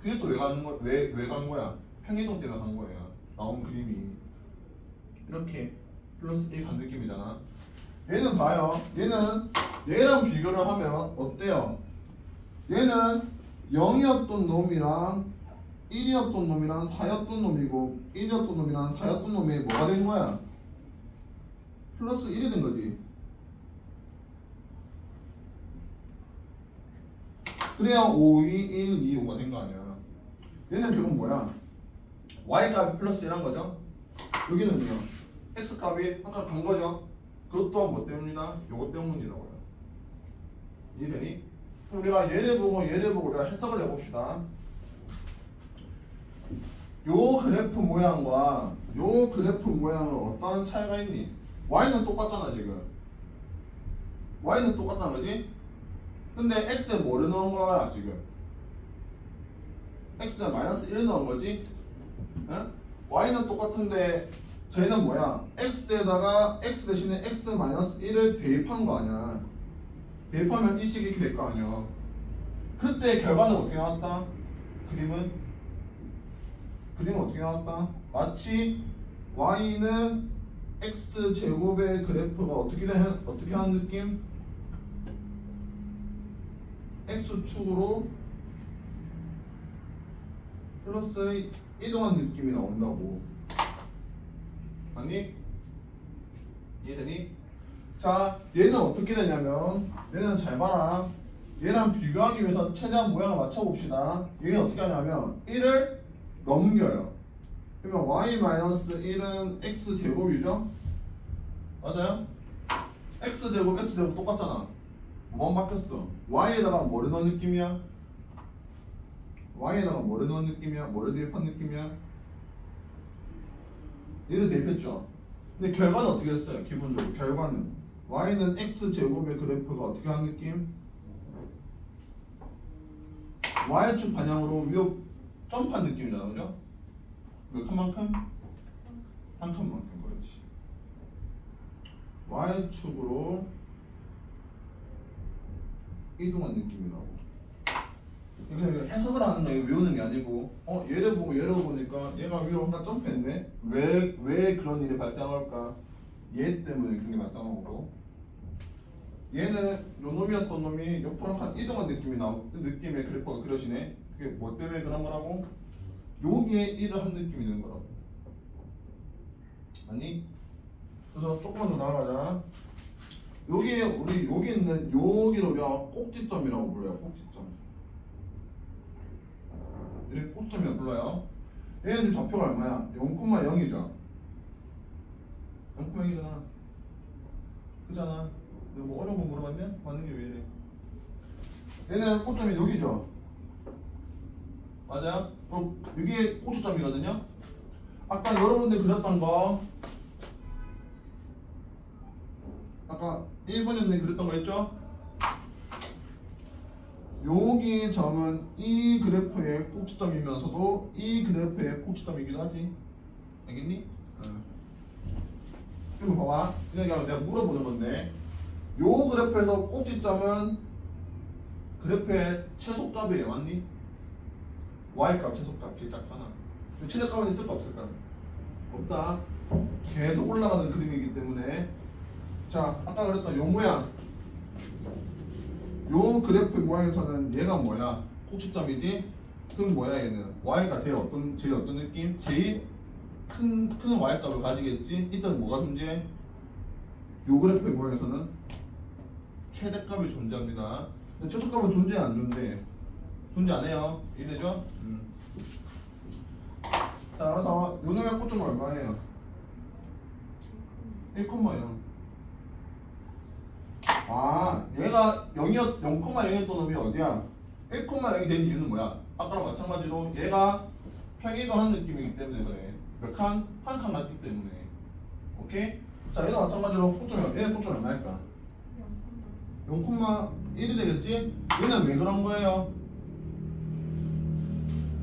그게 또 왜 가는 거? 왜 간 거야? 평이동 때문에 간 거예요. 나온 그림이 이렇게 플러스 1 간 느낌이잖아. 얘는 봐요. 얘는 얘랑 비교를 하면 어때요? 얘는 0이었던 놈이랑 1이었던 놈이랑 4였던 놈이고 1이었던 놈이랑 4였던 놈이 뭐가 된 거야? 플러스 1이 된 거지. 그래야 5, 2, 1, 2, 5가 된 거 아니야. 얘는 결국 뭐야? y값이 플러스 1한 거죠. 여기는요. x값이 아까 간 거죠. 그것 또한 뭐 때문이다? 요거 때문이라고요. 이해되니? 그럼 우리가 얘를 보고 우리가 해석을 해봅시다. 요 그래프 모양과 요 그래프 모양은 어떤 차이가 있니? y는 똑같잖아 지금. y는 똑같다는 거지? 근데 x에 뭐를 넣은 거야 지금? x에 마이너스 1을 넣은 거지? 응? y는 똑같은데 저희는 뭐야? x에다가 x 대신에 x 마이너스 1을 대입한 거 아니야. 대입하면 이 식이 이렇게 될 거 아니야. 그때 결과는 어떻게 나왔다? 그림은 어떻게 나왔다? 마치 y는 x 제곱의 그래프가 어떻게 하는 느낌? x축으로 플러스 이동한 느낌이 나온다고. 맞니? 이해되니? 자, 얘는 어떻게 되냐면 얘는 잘 봐라. 얘랑 비교하기 위해서 최대한 모양을 맞춰봅시다. 얘는 어떻게 하냐면 1을 넘겨요. 그러면 y-1은 x제곱이죠? 맞아요? x제곱, x제곱 똑같잖아. 뭐만 바뀌었어? y에다가 뭐를 넣은 느낌이야? y에다가 뭐를 넣은 느낌이야? 뭐를 대입한 느낌이야? 얘를 대입했죠? 근데 결과는 어떻게 했어요? 기본적으로 결과는 y는 x제곱의 그래프가 어떻게 하는 느낌? y축 방향으로 위로 점프한 느낌이잖아, 그죠? 몇 칸만큼? 한 칸만큼, 그렇지. y축으로 이동한 느낌이 나고. 이거 해석을 하는 거예요. 외우는 게 아니고 얘를 보고 얘를 보니까 얘가 위로 한번 점프했네. 왜 그런 일이 발생할까? 얘 때문에 그런 게 발생하고, 얘는 요 놈이었던 놈이 옆으로 한 이동한 느낌의 그래프가 그려지네. 그게 뭐 때문에 그런 거라고? 여기에 일을 한 느낌이 드는 거라고. 아니? 그래서 조금만 더 나아가자. 여기 있는 여기를 우리가 꼭지점이라고 불러요. 꼭지점. 이렇게 꼭지점이라고 불러요. 얘는 지금 좌표가 얼마야? 0,0이죠. 0,0이잖아. 그잖아. 내가 뭐 어려운 거 물어봤냐? 맞는 게 왜 이래? 얘는 꼭점이 여기죠. 맞아요? 그럼 여기에 꼭지점이거든요. 아까 여러분들 그렸던 거, 아까 1번에 그렸던 거 있죠? 여기 점은 이 그래프의 꼭지점이면서도 이 그래프의 꼭지점이기도 하지. 알겠니? 이거 봐봐. 그냥 내가 물어보는 건데, 요 그래프에서 꼭지점은 그래프의 최소값이에요. 맞니? y값 최소값 제일 작잖아. 최대값은 있을까 없을까? 없다. 계속 올라가는 그림이기 때문에. 자, 아까 그랬던 요 모양, 요 그래프 모양에서는 얘가 뭐야? 꼭지점이지? 그럼 뭐야 얘는? y가 제일 어떤 느낌? 제일 큰 y값을 가지겠지? 이때는 뭐가 존재해? 요 그래프의 모양에서는 최대값이 존재합니다. 근데 최소값은 존재 안 존재? 존재 안 해요. 이해되죠? 자, 그래서 요 놈의 꼭점은 얼마예요? 1,0. 아, 얘가 0,0였던 놈이 어디야? 1,0이 된 이유는 뭐야? 아까랑 마찬가지로 얘가 평이동하는 느낌이기 때문에 그래. 몇 칸? 한 칸 같기 때문에. 오케이? 자, 얘도 마찬가지로 꼭점이 얘는 꼭점이 얼마일까? 0,1이 되겠지? 얘는 왜 그런 거예요?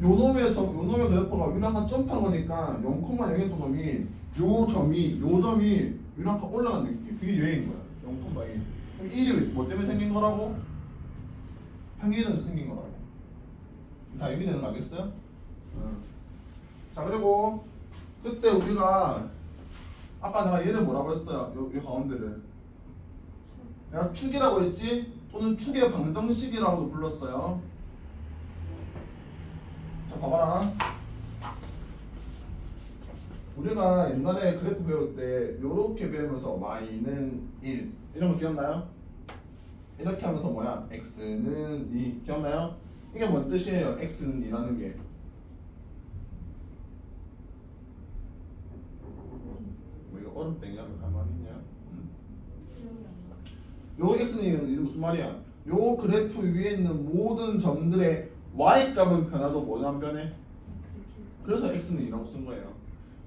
요 놈의 그래프가 위로 한칸 점프한 거니까 0,0였던 놈이 요 점이 위로 한칸 올라간 느낌. 그게 유행인 거야. 0,1. 그럼 1이 뭐 때문에 생긴 거라고? 평균에서 생긴 거라고. 다 의미되는 거 알겠어요? 자, 그리고 그때 우리가 아까 내가 얘를 뭐라고 했어요? 요 가운데를 내가 축이라고 했지? 또는 축의 방정식이라고도 불렀어요. 자, 봐봐라. 우리가 옛날에 그래프 배울 때 요렇게 배우면서 y는 1 이런 거 기억나요? 이렇게 하면서 뭐야? x는 2 기억나요? 이게 뭔 뜻이에요? x는 2라는 게 뭐 이거 얼음땡이야? 가만히 있냐? 요 x는 2는 무슨 말이야? 요 그래프 위에 있는 모든 점들의 y값은 변화도 뭐는 안 변해? 그래서 x는 2라고 쓴 거예요.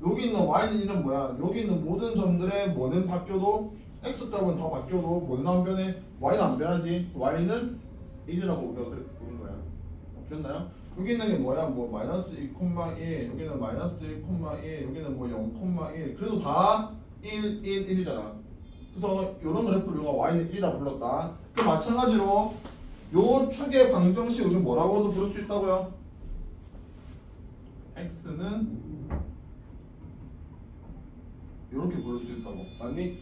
여기 있는 y는 1은 뭐야? 여기 있는 모든 점들의 뭐는 바뀌어도 x값은 다 바뀌어도 뭐는 안 변해? y는 안 변하지. y는 1이라고 우리가 그렇게 부른 거야. 기억나요? 여기 있는 게 뭐야? 뭐 마이너스 2,1 여기는 마이너스 1,1 여기는 뭐 0,1 그래도 다 1, 1, 1이잖아. 그래서 이런 그래프를 우리가 y는 1이라고 불렀다. 그 마찬가지로 요 축의 방정식 우리는 뭐라고도 부를 수 있다고요? x는 이렇게 부를 수 있다고. 아니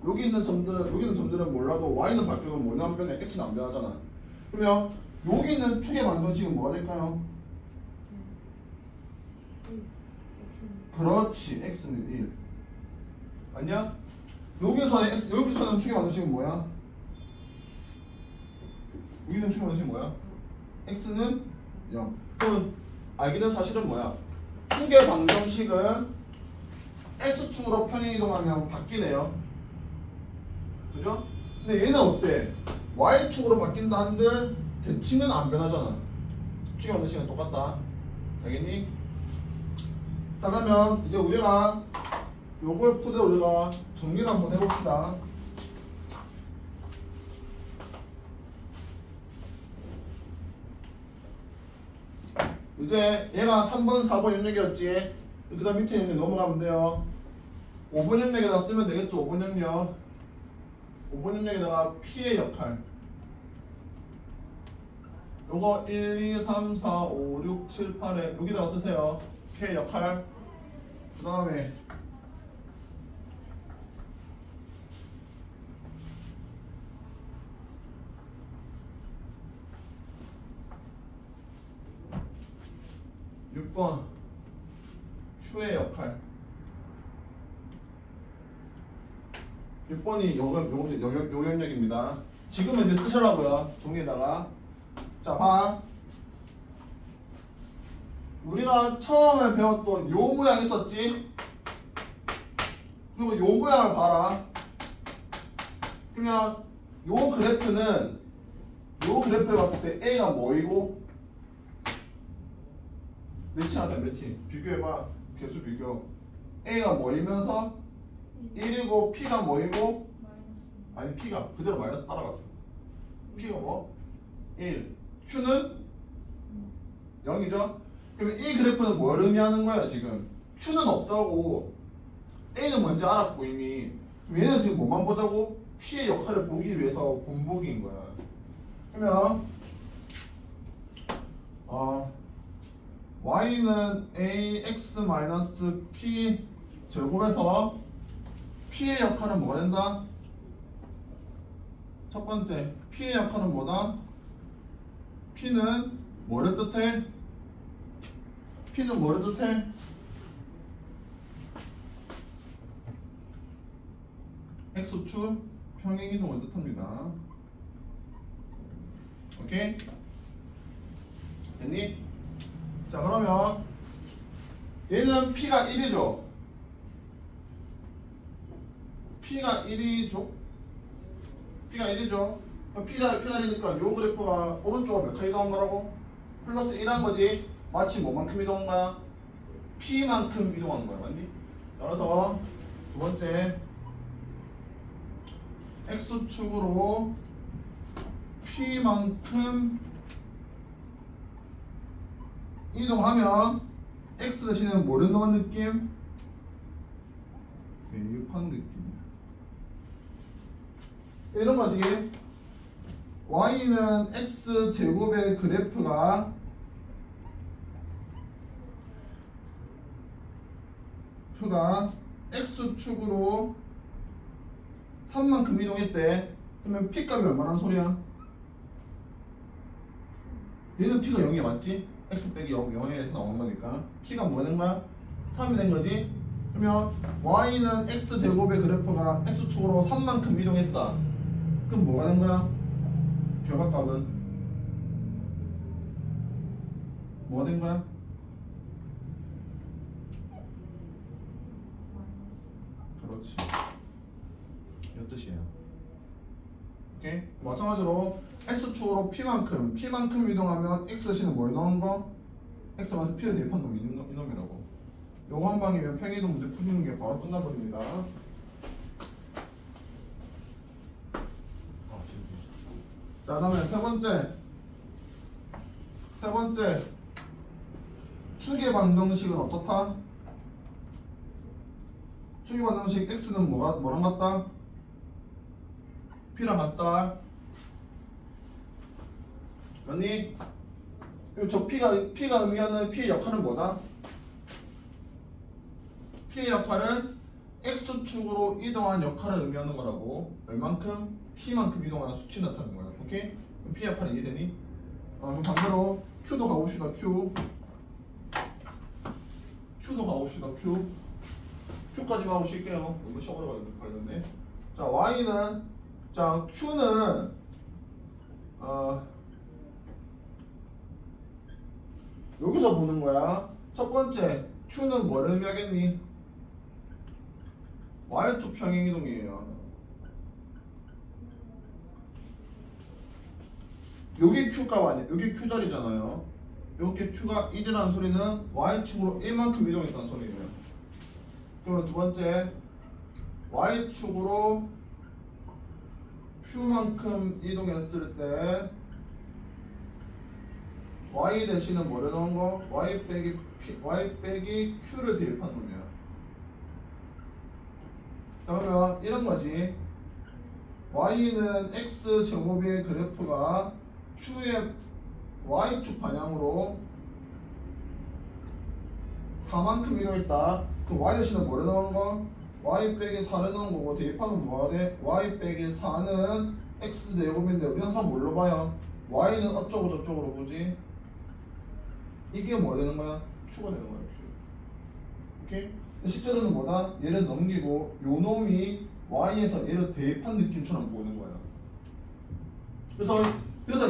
여기 있는 점들은 몰라도 y는 바뀌어도 뭐는 안 변해? x는 안 변하잖아. 그러면 여기 있는 축의 방정식은 뭐가 될까요? 그렇지, x는 1 아니야? 여기서는 축의 방정식은 뭐야? 여기 있는 축의 방정식은 뭐야? x는 0. 그럼 알게 된 사실은 뭐야? 축의 방정식은 x축으로 평행이동하면 바뀌네요. 그죠? 근데 얘는 어때? y축으로 바뀐다 한들 대칭은 안 변하잖아. 축의 방정식은 똑같다. 알겠니? 자, 그러면 이제 우리가 요걸 토대로 우리가 정리를 한번 해봅시다. 이제 얘가 3번, 4번 영역이었지. 그 다음 밑에 있는 넘어가면 돼요. 5번 영역에다 쓰면 되겠죠. 5번 영역. 5번 영역에다가 P의 역할. 요거 1, 2, 3, 4, 5, 6, 7, 8에 여기다가 쓰세요. P의 역할. 그 다음에 (6번) Q의 역할. 6번이 영역입니다. 지금은 이제 쓰시라고요. 종이에다가. 자, 봐. 우리가 처음에 배웠던 요 모양 있었지? 그리고 요 모양을 봐라. 그러면 요 그래프를 봤을 때 A가 뭐이고? 매치 하자, 매치. 비교해봐. 개수 비교. A가 뭐이면서 1이고 P가 뭐이고? 아니, P가 그대로 마이너스 따라갔어. P가 뭐? 1. Q는 0이죠? 그러면 이 그래프는 뭘 의미하는 거야, 지금? Q는 없다고. A는 먼저 알았고, 이미. 그럼 얘는 지금 뭐만 보자고? P의 역할을 보기 위해서 분복인 거야. 그러면, y는 ax-p 제곱해서 p의 역할은 뭐가 된다? 첫 번째, p의 역할은 뭐다? p는 뭐를 뜻해? p는 뭐를 뜻해? x축 평행이동을 뜻합니다. 오케이? 됐니? 자, 그러면 얘는 P가 1이죠. P가 1이죠. P가 1이죠. P자리니까 요 그래프가 오른쪽으로 몇 칸 이동한 거라고? 플러스 1한 거지. 마치 뭐만큼 이동한 거야? P만큼 이동한 거야. 맞니? 따라서 두 번째 X축으로 P만큼 이동하면 X 대신에 뭐를 넣은 느낌? 대입한 느낌이야. 이런 거지. Y는 X 제곱의 그래프가 X축으로 3만큼 이동했대. 그러면 P값이 얼마란 소리야? 얘는 P가 0이 맞지? X 빼기 0에서 나온 거니까 P가 뭐가 된 거야? 3이 된 거지? 그러면 Y는 X제곱의 그래프가 X축으로 3만큼 이동했다. 그럼 뭐가 된 거야? 결과값은 뭐가 된 거야? 그렇지. 이 뜻이에요. 오케이? 마찬가지로 X축으로 P만큼 이동하면 X 대신에 뭘 넣은 거? X만서 P를 대입한 놈이 이놈이라고. 요거 한 방이면 평이동 문제 풀리는 게 바로 끝나버립니다. 자, 다음에 세 번째 축의 방정식은 어떻다? 축의 방정식 X는 뭐랑 같다? P랑 같다. 맞니? 저 P가 의미하는 P의 역할은 뭐다? P의 역할은 X축으로 이동한 역할을 의미하는 거라고. 얼만큼? P만큼 이동하는 수치 나타내는 거야. 오케이? 그럼 P 역할은 이해되니? 그럼 반대로 Q도 가봅시다. Q도 가봅시다. Q까지 가고 쉴게요. 이거 시험으로 가는데. 자, Y는, 자, Q는 여기서 보는 거야. 첫 번째 Q는 뭐를 의미하겠니? Y축 평행이동이에요. 여기 Q값 아니야. 여기 Q자리잖아요. 여기 Q가 1이라는 소리는 Y축으로 1만큼 이동했다는 소리예요. 그러면 두 번째 Y축으로 Q만큼 이동했을 때 Y 대신에 뭐를 넣은 거? Y 빼기 Q를 대입한 놈이야. 그러면 이런 거지. Y는 X제곱의 그래프가 Q의 Y축 방향으로 4만큼 이동했다. 그럼 Y 대신에 뭐를 넣은 거? Y 빼기 4를 넣은 거고 대입하면 뭐가 돼? Y 빼기 4는 X제곱인데 우리 항상 뭘로 봐요? Y는 어쩌고 저쩌고로 보지? 이게 뭐 되는 거야? Q가 되는 거야. Q. 오케이? 실제로는 뭐다? 얘를 넘기고 요 놈이 Y에서 얘를 대입한 느낌처럼 보는 거야. 그래서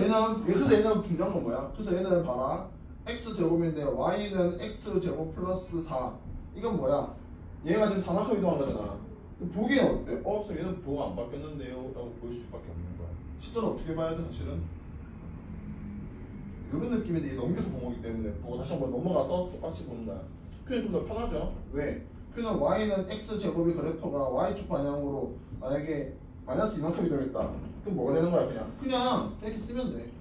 얘는 중요한 건 뭐야? 그래서 얘는 봐라. X제곱인데 Y는 X제곱 플러스 4. 이건 뭐야? 얘가 지금 4만큼 이동한 거잖아. 보기에 어때? 그래서 얘는 부호가 안 바뀌었는데요? 라고 보일 수밖에 없는 거야. 실제로 어떻게 봐야 돼 사실은? 이런 느낌인데 넘겨서 본 거기 때문에 보고 다시 한번 넘어가서 똑같이 보는 거야. Q는 좀 더 편하죠? 왜? Q는 Y는 X제곱의 그래프가 Y축 방향으로 만약에 마이너스 이만큼 이동했다. 그럼 뭐가 되는 거야 그냥 이렇게 쓰면 돼.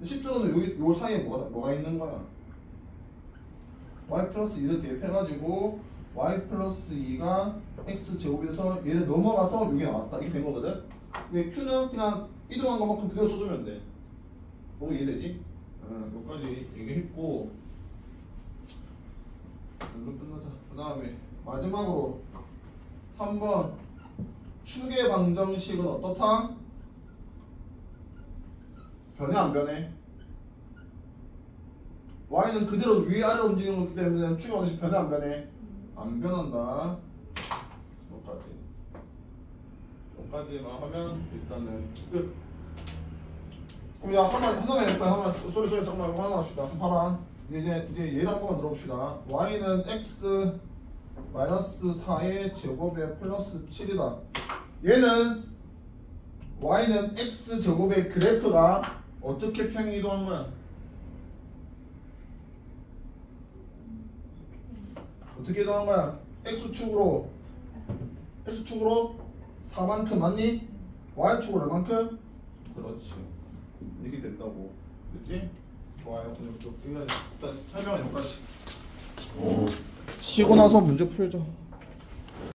실제로는 여기 요 사이에 뭐가 있는 거야? Y 플러스 2를 대입해가지고 Y 플러스 2가 X제곱이 돼서 얘를 넘어가서 이게 나왔다. 이게 된 거거든? 근데 Q는 그냥 이동한 것만큼 그대로 써주면 돼. 너무 이해되지? 여기까지 얘기했고 이걸로 끝나자. 그 다음에 마지막으로 3번 축의 방정식은 어떻다? 변해 안 변해? Y는 그대로 위아래로 움직이는 거기 때문에 축의 방정식 변해 안 변해? 안 변한다. 여기까지만 하면 일단은 끝. 그럼 야 하나만 해볼까요? 하나만 소리 잠깐만 하나 합시다. 봐라. 이제 얘를 한 번만 들어봅시다. Y는 X 마이너스 4의 제곱에 플러스 7이다. 얘는 y는 x제곱의 그래프가 어떻게 평행 이동한 거야? 어떻게 이동한 거야? x축으로 4만큼 맞니? y축으로 얼만큼? 그렇지. 이렇게 된다고. 그치? 좋아요. 그럼 또 설명을 여기까지. 쉬고 나서 문제 풀자.